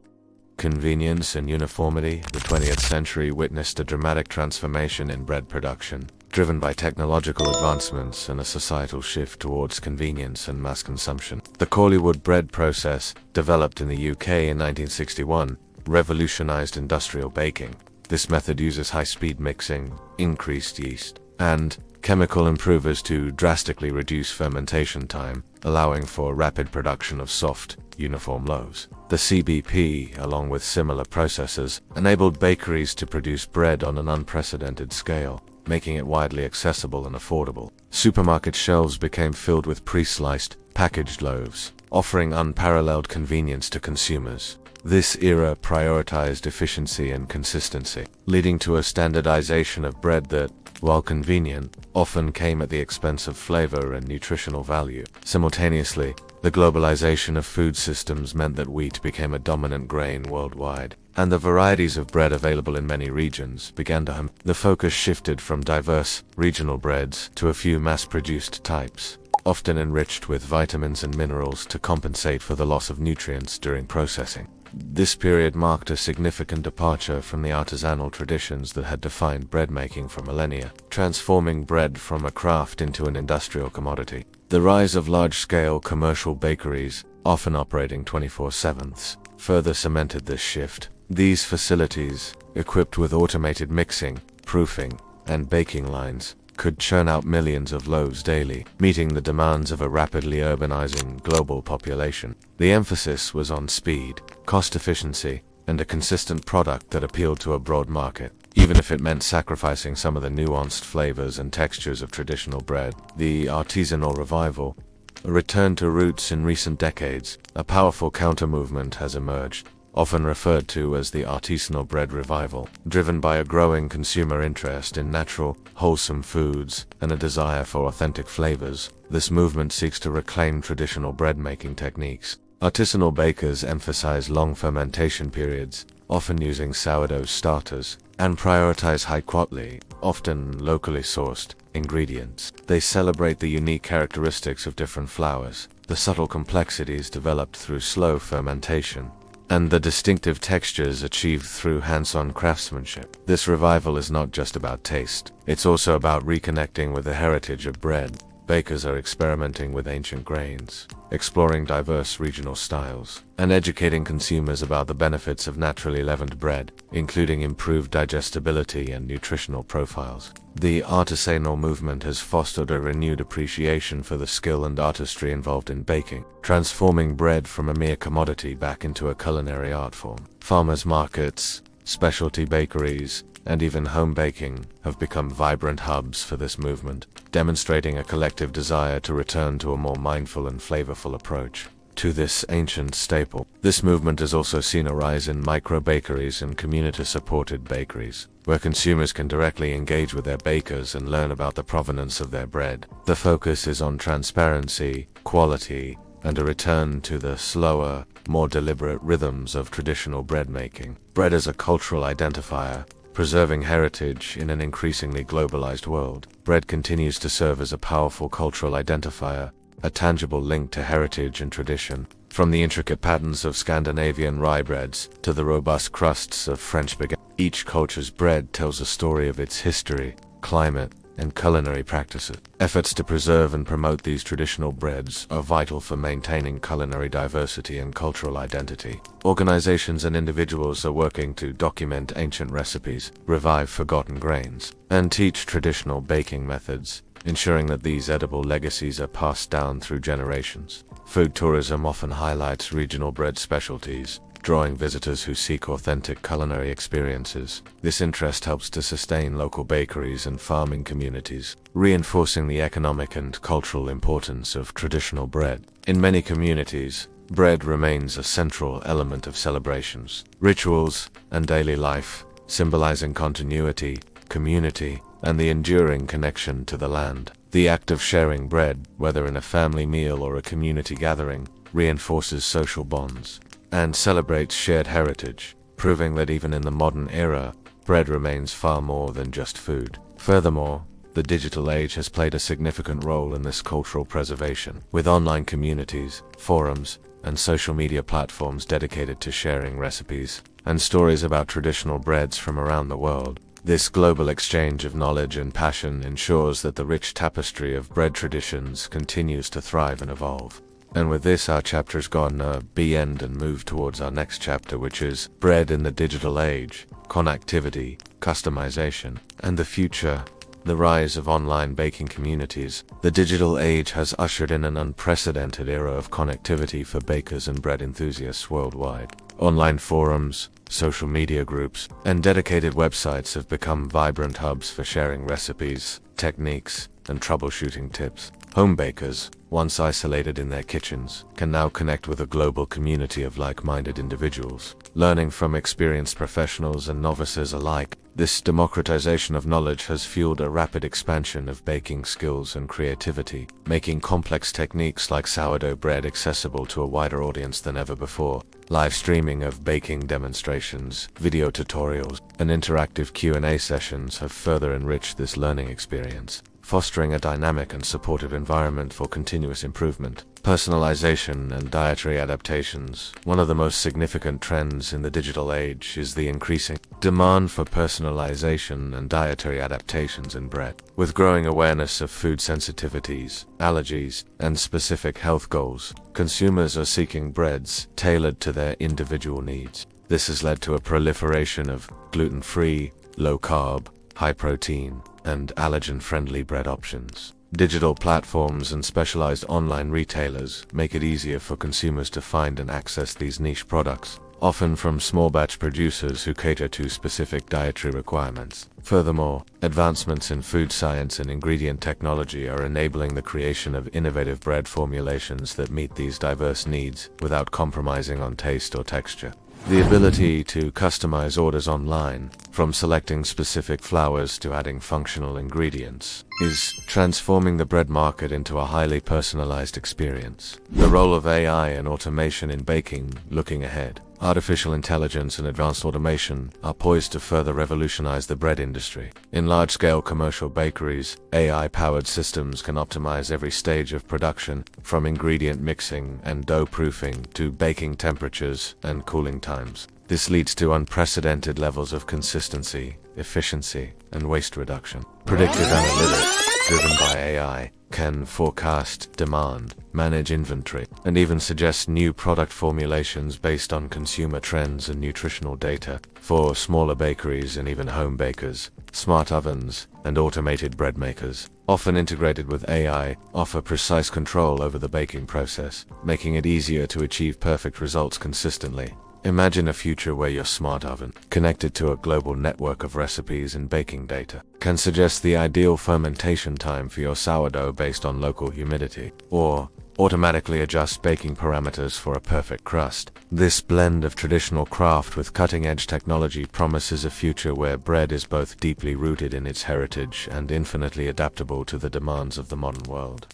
Convenience and uniformity. The 20th century witnessed a dramatic transformation in bread production, driven by technological advancements and a societal shift towards convenience and mass consumption. The Chorleywood bread process, developed in the UK in 1961, revolutionized industrial baking. This method uses high-speed mixing, increased yeast, and chemical improvers to drastically reduce fermentation time, allowing for rapid production of soft, uniform loaves. The CBP, along with similar processes, enabled bakeries to produce bread on an unprecedented scale, making it widely accessible and affordable. Supermarket shelves became filled with pre-sliced, packaged loaves, offering unparalleled convenience to consumers. This era prioritized efficiency and consistency, leading to a standardization of bread that, while convenient, often came at the expense of flavor and nutritional value. Simultaneously, the globalization of food systems meant that wheat became a dominant grain worldwide, and the varieties of bread available in many regions began to hum. The focus shifted from diverse, regional breads to a few mass-produced types, often enriched with vitamins and minerals to compensate for the loss of nutrients during processing. This period marked a significant departure from the artisanal traditions that had defined bread making for millennia, transforming bread from a craft into an industrial commodity. The rise of large-scale commercial bakeries, often operating 24/7, further cemented this shift. These facilities, equipped with automated mixing, proofing, and baking lines, could churn out millions of loaves daily, meeting the demands of a rapidly urbanizing global population. The emphasis was on speed, cost efficiency, and a consistent product that appealed to a broad market, even if it meant sacrificing some of the nuanced flavors and textures of traditional bread. The artisanal revival, a return to roots in recent decades. A powerful counter-movement has emerged, often referred to as the artisanal bread revival, driven by a growing consumer interest in natural, wholesome foods and a desire for authentic flavors. This movement seeks to reclaim traditional bread-making techniques. Artisanal bakers emphasize long fermentation periods, often using sourdough starters, and prioritize high-quality, often locally sourced, ingredients. They celebrate the unique characteristics of different flours, the subtle complexities developed through slow fermentation, and the distinctive textures achieved through hands-on craftsmanship. This revival is not just about taste, it's also about reconnecting with the heritage of bread. bakers are experimenting with ancient grains, exploring diverse regional styles, and educating consumers about the benefits of naturally leavened bread, including improved digestibility and nutritional profiles. The artisanal movement has fostered a renewed appreciation for the skill and artistry involved in baking, transforming bread from a mere commodity back into a culinary art form. Farmers markets, specialty bakeries, and even home baking have become vibrant hubs for this movement, demonstrating a collective desire to return to a more mindful and flavorful approach to this ancient staple. This movement has also seen a rise in micro-bakeries and community-supported bakeries, where consumers can directly engage with their bakers and learn about the provenance of their bread. The focus is on transparency, quality, and a return to the slower, more deliberate rhythms of traditional bread making. Bread as a cultural identifier, preserving heritage in an increasingly globalized world. Bread continues to serve as a powerful cultural identifier, a tangible link to heritage and tradition. From the intricate patterns of Scandinavian rye breads to the robust crusts of French baguette, each culture's bread tells a story of its history, climate, and culinary practices. Efforts to preserve and promote these traditional breads are vital for maintaining culinary diversity and cultural identity. Organizations and individuals are working to document ancient recipes, revive forgotten grains, and teach traditional baking methods, ensuring that these edible legacies are passed down through generations. Food tourism often highlights regional bread specialties, drawing visitors who seek authentic culinary experiences. This interest helps to sustain local bakeries and farming communities, reinforcing the economic and cultural importance of traditional bread. In many communities, bread remains a central element of celebrations, rituals, and daily life, symbolizing continuity, community, and the enduring connection to the land. The act of sharing bread, whether in a family meal or a community gathering, reinforces social bonds and celebrates shared heritage, proving that even in the modern era, bread remains far more than just food. Furthermore, the digital age has played a significant role in this cultural preservation, with online communities, forums, and social media platforms dedicated to sharing recipes and stories about traditional breads from around the world. This global exchange of knowledge and passion ensures that the rich tapestry of bread traditions continues to thrive and evolve. And with this, our chapter's gone end and move towards our next chapter, which is bread in the digital age, connectivity, customization, and the future. The rise of online baking communities. The digital age has ushered in an unprecedented era of connectivity for bakers and bread enthusiasts worldwide. Online forums, social media groups, and dedicated websites have become vibrant hubs for sharing recipes, techniques, and troubleshooting tips. Home bakers, once isolated in their kitchens, can now connect with a global community of like-minded individuals, learning from experienced professionals and novices alike. This democratization of knowledge has fueled a rapid expansion of baking skills and creativity, making complex techniques like sourdough bread accessible to a wider audience than ever before. Live streaming of baking demonstrations, video tutorials, and interactive Q&A sessions have further enriched this learning experience, fostering a dynamic and supportive environment for continuous improvement. Personalization and dietary adaptations. One of the most significant trends in the digital age is the increasing demand for personalization and dietary adaptations in bread. With growing awareness of food sensitivities, allergies, and specific health goals, consumers are seeking breads tailored to their individual needs. This has led to a proliferation of gluten-free, low-carb, high-protein, and allergen-friendly bread options. Digital platforms and specialized online retailers make it easier for consumers to find and access these niche products, often from small-batch producers who cater to specific dietary requirements. Furthermore, advancements in food science and ingredient technology are enabling the creation of innovative bread formulations that meet these diverse needs without compromising on taste or texture. The ability to customize orders online, from selecting specific flours to adding functional ingredients, is transforming the bread market into a highly personalized experience. The role of AI and automation in baking. Looking ahead, artificial intelligence and advanced automation are poised to further revolutionize the bread industry. In large-scale commercial bakeries, AI-powered systems can optimize every stage of production, from ingredient mixing and dough proofing to baking temperatures and cooling times. This leads to unprecedented levels of consistency, efficiency, and waste reduction. Predictive analytics. driven by AI, can forecast demand, manage inventory, and even suggest new product formulations based on consumer trends and nutritional data. For smaller bakeries and even home bakers, smart ovens and automated bread makers, often integrated with AI, offer precise control over the baking process, making it easier to achieve perfect results consistently. Imagine a future where your smart oven, connected to a global network of recipes and baking data, can suggest the ideal fermentation time for your sourdough based on local humidity, or automatically adjust baking parameters for a perfect crust. This blend of traditional craft with cutting-edge technology promises a future where bread is both deeply rooted in its heritage and infinitely adaptable to the demands of the modern world.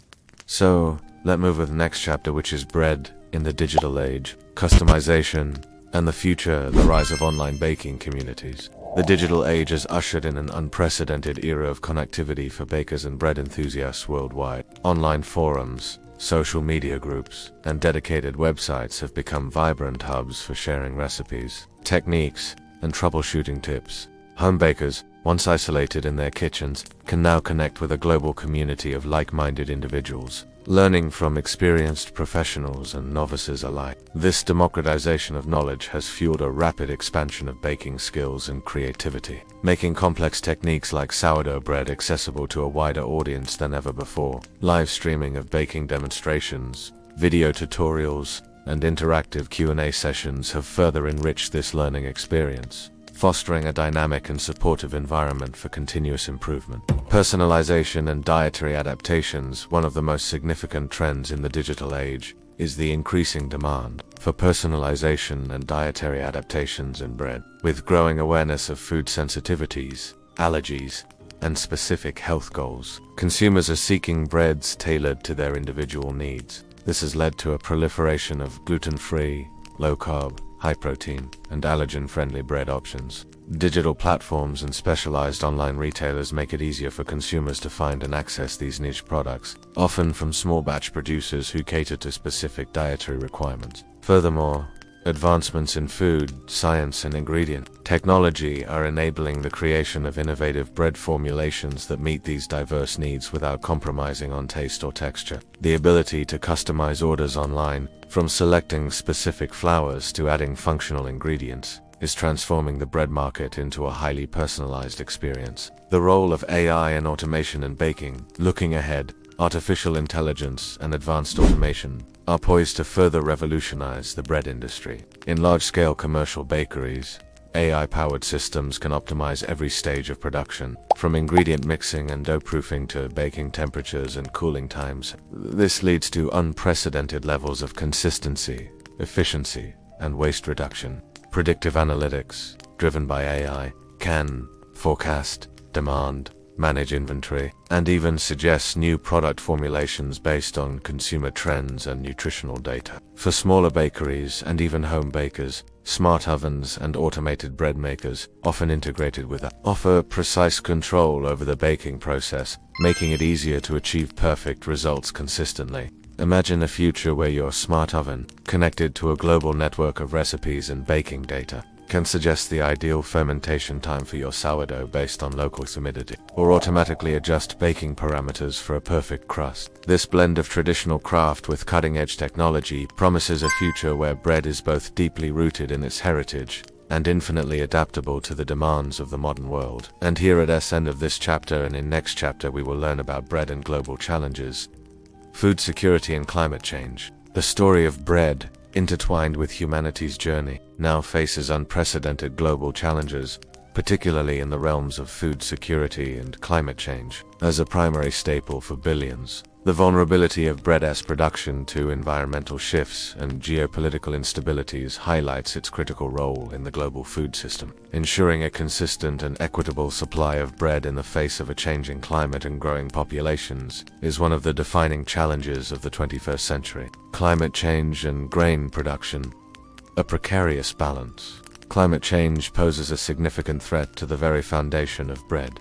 So, let's move with the next chapter, which is bread in the digital age, customization, and the future, the rise of online baking communities. The digital age has ushered in an unprecedented era of connectivity for bakers and bread enthusiasts worldwide. Online forums, social media groups, and dedicated websites have become vibrant hubs for sharing recipes, techniques, and troubleshooting tips. Home bakers, once isolated in their kitchens, can now connect with a global community of like-minded individuals, learning from experienced professionals and novices alike. This democratization of knowledge has fueled a rapid expansion of baking skills and creativity, making complex techniques like sourdough bread accessible to a wider audience than ever before. Live streaming of baking demonstrations, video tutorials, and interactive Q&A sessions have further enriched this learning experience, fostering a dynamic and supportive environment for continuous improvement. Personalization and dietary adaptations. One of the most significant trends in the digital age is the increasing demand for personalization and dietary adaptations in bread. With growing awareness of food sensitivities, allergies, and specific health goals, consumers are seeking breads tailored to their individual needs. This has led to a proliferation of gluten-free, low-carb, high-protein, and allergen-friendly bread options. Digital platforms and specialized online retailers make it easier for consumers to find and access these niche products, often from small-batch producers who cater to specific dietary requirements. Furthermore, advancements in food, science, and ingredient technology are enabling the creation of innovative bread formulations that meet these diverse needs without compromising on taste or texture. The ability to customize orders online, from selecting specific flours to adding functional ingredients, is transforming the bread market into a highly personalized experience. The role of AI and automation in baking. Looking ahead, artificial intelligence and advanced automation are poised to further revolutionize the bread industry. In large-scale commercial bakeries, AI-powered systems can optimize every stage of production, from ingredient mixing and dough proofing to baking temperatures and cooling times. This leads to unprecedented levels of consistency, efficiency, and waste reduction. Predictive analytics, driven by AI, can forecast demand, manage inventory, and even suggest new product formulations based on consumer trends and nutritional data. For smaller bakeries and even home bakers, smart ovens and automated bread makers, often integrated with offer precise control over the baking process, making it easier to achieve perfect results consistently. Imagine a future where your smart oven, connected to a global network of recipes and baking data, can suggest the ideal fermentation time for your sourdough based on local humidity, or automatically adjust baking parameters for a perfect crust. This blend of traditional craft with cutting-edge technology promises a future where bread is both deeply rooted in its heritage and infinitely adaptable to the demands of the modern world. And here at the end of this chapter and in next chapter we will learn about bread and global challenges, food security and climate change. The story of bread, intertwined with humanity's journey, now faces unprecedented global challenges, particularly in the realms of food security and climate change. As a primary staple for billions, the vulnerability of bread's production to environmental shifts and geopolitical instabilities highlights its critical role in the global food system. Ensuring a consistent and equitable supply of bread in the face of a changing climate and growing populations is one of the defining challenges of the 21st century. Climate change and grain production. A precarious balance. Climate change poses a significant threat to the very foundation of bread.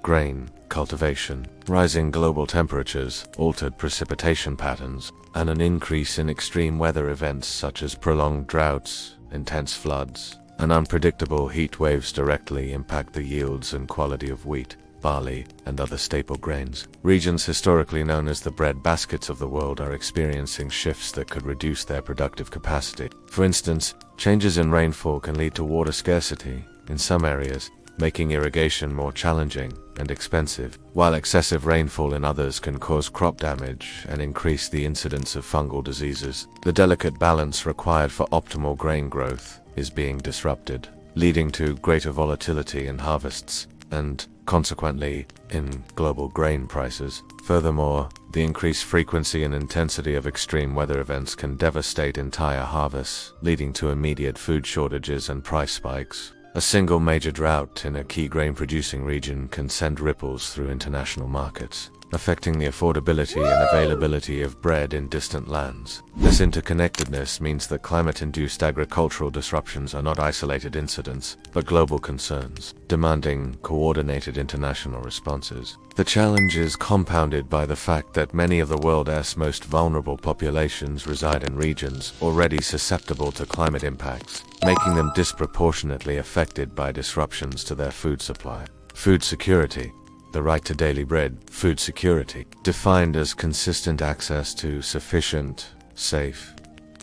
Grain cultivation, rising global temperatures, altered precipitation patterns, and an increase in extreme weather events such as prolonged droughts, intense floods, and unpredictable heat waves directly impact the yields and quality of wheat, barley, and other staple grains. Regions historically known as the bread baskets of the world are experiencing shifts that could reduce their productive capacity. For instance, changes in rainfall can lead to water scarcity in some areas, making irrigation more challenging and expensive, while excessive rainfall in others can cause crop damage and increase the incidence of fungal diseases. The delicate balance required for optimal grain growth is being disrupted, leading to greater volatility in harvests and, consequently, in global grain prices. Furthermore, the increased frequency and intensity of extreme weather events can devastate entire harvests, leading to immediate food shortages and price spikes. A single major drought in a key grain-producing region can send ripples through international markets, affecting the affordability and availability of bread in distant lands. This interconnectedness means that climate-induced agricultural disruptions are not isolated incidents, but global concerns, demanding coordinated international responses. The challenge is compounded by the fact that many of the world's most vulnerable populations reside in regions already susceptible to climate impacts, making them disproportionately affected by disruptions to their food supply. Food security. The right to daily bread, food security, defined as consistent access to sufficient, safe,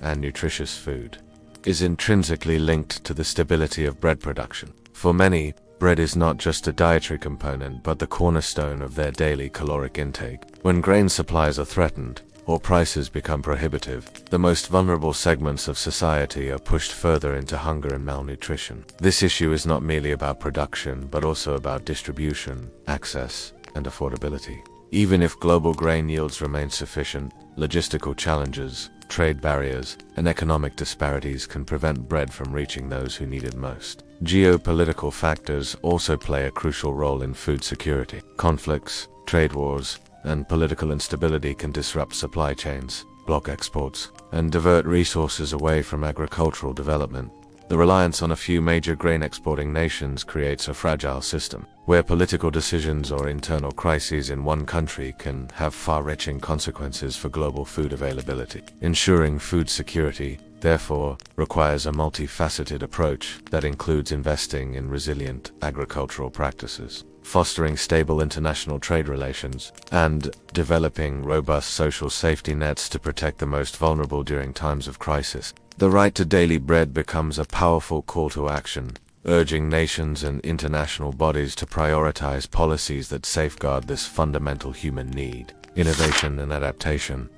and nutritious food, is intrinsically linked to the stability of bread production. For many, bread is not just a dietary component but the cornerstone of their daily caloric intake. When grain supplies are threatened, or prices become prohibitive, the most vulnerable segments of society are pushed further into hunger and malnutrition. This issue is not merely about production, but also about distribution, access, and affordability. Even if global grain yields remain sufficient, logistical challenges, trade barriers, and economic disparities can prevent bread from reaching those who need it most. Geopolitical factors also play a crucial role in food security. Conflicts, trade wars, and political instability can disrupt supply chains, block exports, and divert resources away from agricultural development. The reliance on a few major grain exporting nations creates a fragile system, where political decisions or internal crises in one country can have far-reaching consequences for global food availability. Ensuring food security, therefore, requires a multifaceted approach that includes investing in resilient agricultural practices, fostering stable international trade relations, and developing robust social safety nets to protect the most vulnerable during times of crisis. The right to daily bread becomes a powerful call to action, urging nations and international bodies to prioritize policies that safeguard this fundamental human need. Innovation and adaptation.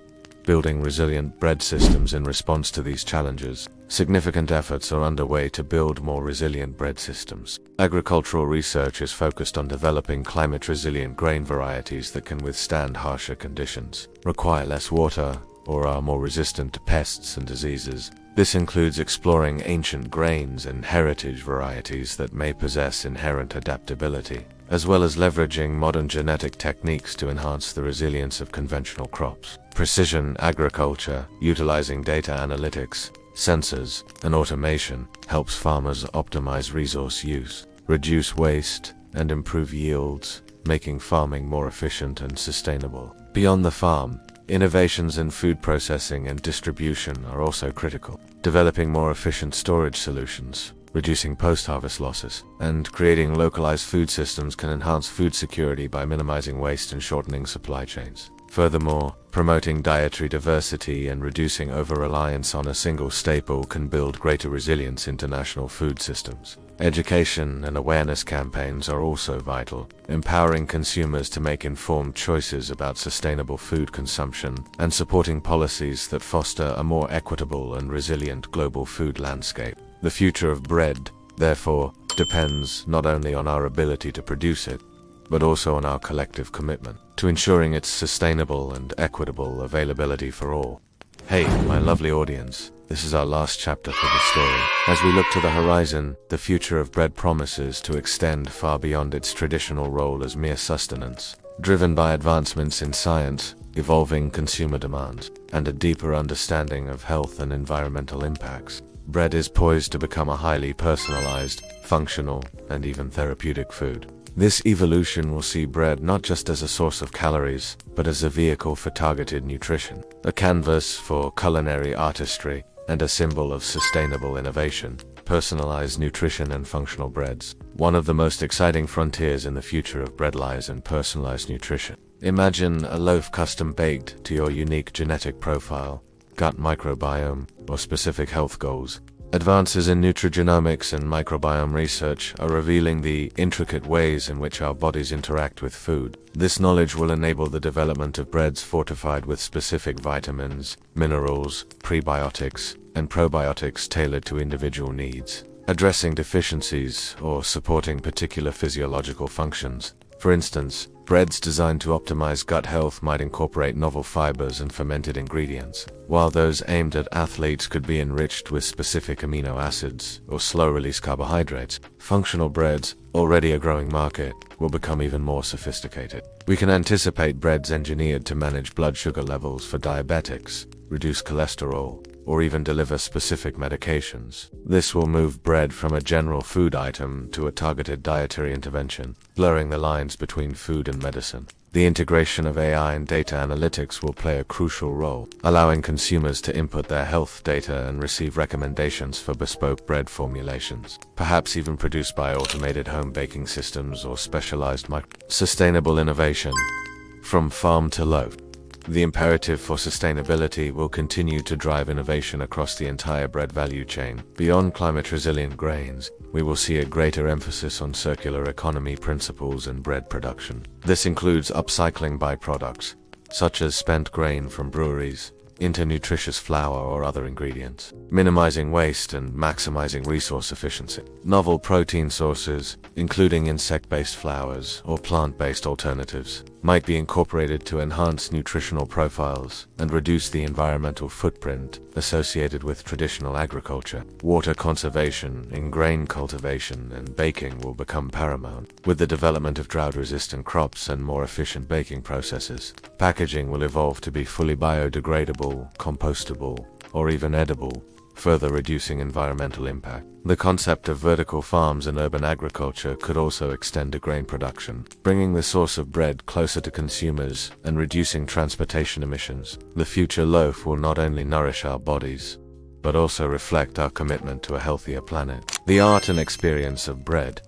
Building resilient bread systems in response to these challenges. Significant efforts are underway to build more resilient bread systems. Agricultural research is focused on developing climate-resilient grain varieties that can withstand harsher conditions, require less water, or are more resistant to pests and diseases. This includes exploring ancient grains and heritage varieties that may possess inherent adaptability, as well as leveraging modern genetic techniques to enhance the resilience of conventional crops. Precision agriculture, utilizing data analytics, sensors, and automation, helps farmers optimize resource use, reduce waste, and improve yields, making farming more efficient and sustainable. Beyond the farm, innovations in food processing and distribution are also critical. Developing more efficient storage solutions, reducing post-harvest losses, and creating localized food systems can enhance food security by minimizing waste and shortening supply chains. Furthermore, promoting dietary diversity and reducing over-reliance on a single staple can build greater resilience into national food systems. Education and awareness campaigns are also vital, empowering consumers to make informed choices about sustainable food consumption and supporting policies that foster a more equitable and resilient global food landscape. The future of bread, therefore, depends not only on our ability to produce it, but also on our collective commitment to ensuring its sustainable and equitable availability for all. Hey, my lovely audience, this is our last chapter for the story. As we look to the horizon, the future of bread promises to extend far beyond its traditional role as mere sustenance, driven by advancements in science, evolving consumer demands, and a deeper understanding of health and environmental impacts. Bread is poised to become a highly personalized, functional, and even therapeutic food. This evolution will see bread not just as a source of calories, but as a vehicle for targeted nutrition, a canvas for culinary artistry, and a symbol of sustainable innovation. Personalized nutrition and functional breads. One of the most exciting frontiers in the future of bread lies in personalized nutrition. Imagine a loaf custom baked to your unique genetic profile, gut microbiome, or specific health goals. Advances in nutrigenomics and microbiome research are revealing the intricate ways in which our bodies interact with food. This knowledge will enable the development of breads fortified with specific vitamins, minerals, prebiotics, and probiotics tailored to individual needs, addressing deficiencies or supporting particular physiological functions. For instance, breads designed to optimize gut health might incorporate novel fibers and fermented ingredients, while those aimed at athletes could be enriched with specific amino acids or slow-release carbohydrates. Functional breads, already a growing market, will become even more sophisticated. We can anticipate breads engineered to manage blood sugar levels for diabetics, reduce cholesterol, or even deliver specific medications. This will move bread from a general food item to a targeted dietary intervention, blurring the lines between food and medicine. The integration of AI and data analytics will play a crucial role, allowing consumers to input their health data and receive recommendations for bespoke bread formulations, perhaps even produced by automated home baking systems or specialized sustainable innovation. From farm to loaf. The imperative for sustainability will continue to drive innovation across the entire bread value chain. Beyond climate-resilient grains, we will see a greater emphasis on circular economy principles in bread production. This includes upcycling byproducts, such as spent grain from breweries, into nutritious flour or other ingredients, minimizing waste and maximizing resource efficiency. Novel protein sources, including insect-based flours or plant-based alternatives, might be incorporated to enhance nutritional profiles and reduce the environmental footprint associated with traditional agriculture. Water conservation in grain cultivation and baking will become paramount, with the development of drought-resistant crops and more efficient baking processes. Packaging will evolve to be fully biodegradable, compostable, or even edible, further reducing environmental impact. The concept of vertical farms in urban agriculture could also extend to grain production, bringing the source of bread closer to consumers and reducing transportation emissions. The future loaf will not only nourish our bodies, but also reflect our commitment to a healthier planet. The art and experience of bread.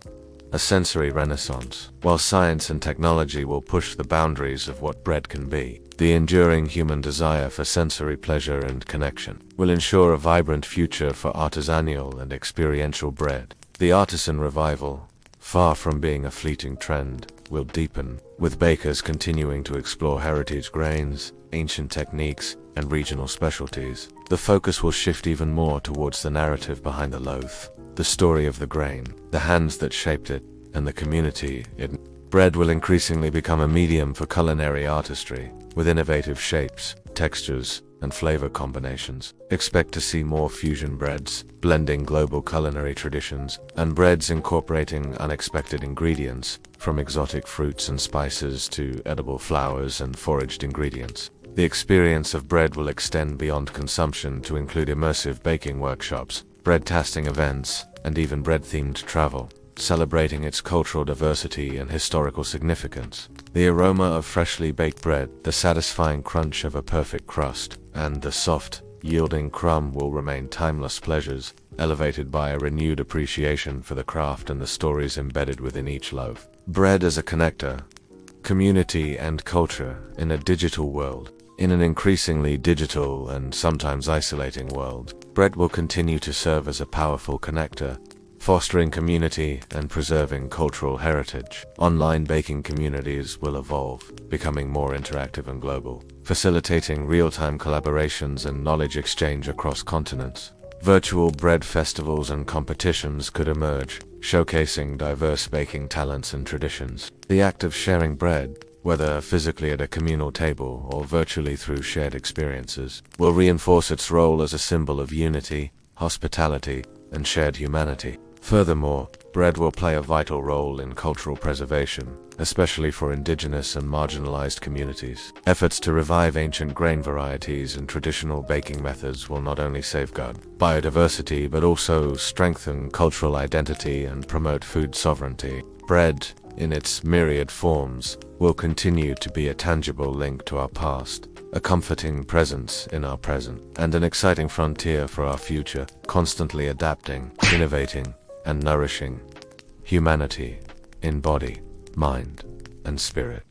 A sensory renaissance. While science and technology will push the boundaries of what bread can be, the enduring human desire for sensory pleasure and connection will ensure a vibrant future for artisanal and experiential bread. The artisan revival, far from being a fleeting trend, will deepen, with bakers continuing to explore heritage grains, ancient techniques, and regional specialties. The focus will shift even more towards the narrative behind the loaf, the story of the grain, the hands that shaped it, and the community it. Bread will increasingly become a medium for culinary artistry, with innovative shapes, textures, and flavor combinations. Expect to see more fusion breads, blending global culinary traditions, and breads incorporating unexpected ingredients, from exotic fruits and spices to edible flours and foraged ingredients. The experience of bread will extend beyond consumption to include immersive baking workshops, bread tasting events, and even bread-themed travel, celebrating its cultural diversity and historical significance. The aroma of freshly baked bread, the satisfying crunch of a perfect crust, and the soft, yielding crumb will remain timeless pleasures, elevated by a renewed appreciation for the craft and the stories embedded within each loaf. Bread as a connector, community, and culture in a digital world. In an increasingly digital and sometimes isolating world, bread will continue to serve as a powerful connector, fostering community and preserving cultural heritage. Online baking communities will evolve, becoming more interactive and global, facilitating real-time collaborations and knowledge exchange across continents. Virtual bread festivals and competitions could emerge, showcasing diverse baking talents and traditions. The act of sharing bread, whether physically at a communal table or virtually through shared experiences, will reinforce its role as a symbol of unity, hospitality, and shared humanity. Furthermore, bread will play a vital role in cultural preservation, especially for indigenous and marginalized communities. Efforts to revive ancient grain varieties and traditional baking methods will not only safeguard biodiversity but also strengthen cultural identity and promote food sovereignty. Bread, in its myriad forms, will continue to be a tangible link to our past, a comforting presence in our present, and an exciting frontier for our future, constantly adapting, innovating, and nourishing humanity in body, mind, and spirit.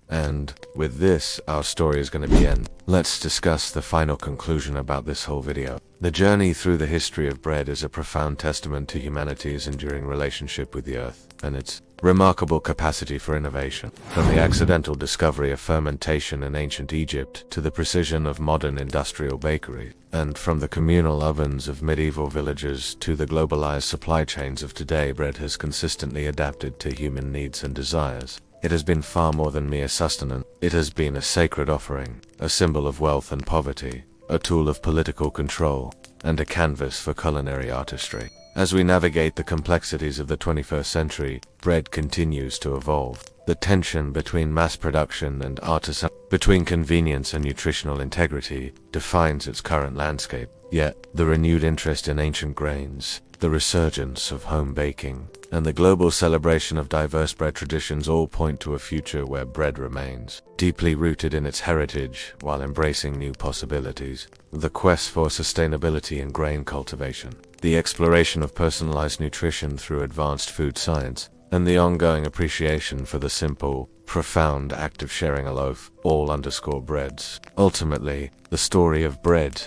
And with this, our story is going to be end. Let's discuss the final conclusion about this whole video. The journey through the history of bread is a profound testament to humanity's enduring relationship with the earth and its remarkable capacity for innovation. From the accidental discovery of fermentation in ancient Egypt to the precision of modern industrial bakery, and from the communal ovens of medieval villages to the globalized supply chains of today, bread has consistently adapted to human needs and desires. It has been far more than mere sustenance. It has been a sacred offering, a symbol of wealth and poverty, a tool of political control, and a canvas for culinary artistry. As we navigate the complexities of the 21st century, bread continues to evolve. The tension between mass production and artisan, between convenience and nutritional integrity, defines its current landscape. Yet, the renewed interest in ancient grains, the resurgence of home baking, and the global celebration of diverse bread traditions all point to a future where bread remains deeply rooted in its heritage while embracing new possibilities. The quest for sustainability in grain cultivation, the exploration of personalized nutrition through advanced food science, and the ongoing appreciation for the simple, profound act of sharing a loaf, all underscore breads. Ultimately, the story of bread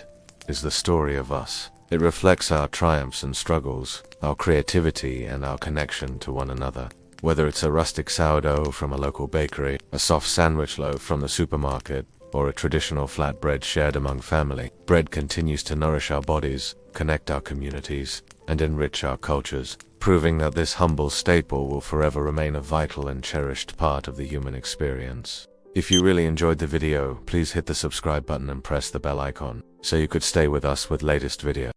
is the story of us. It reflects our triumphs and struggles, our creativity and our connection to one another. Whether it's a rustic sourdough from a local bakery, a soft sandwich loaf from the supermarket, or a traditional flatbread shared among family, bread continues to nourish our bodies, connect our communities, and enrich our cultures, proving that this humble staple will forever remain a vital and cherished part of the human experience. If you really enjoyed the video, please hit the subscribe button and press the bell icon, so you could stay with us with latest videos.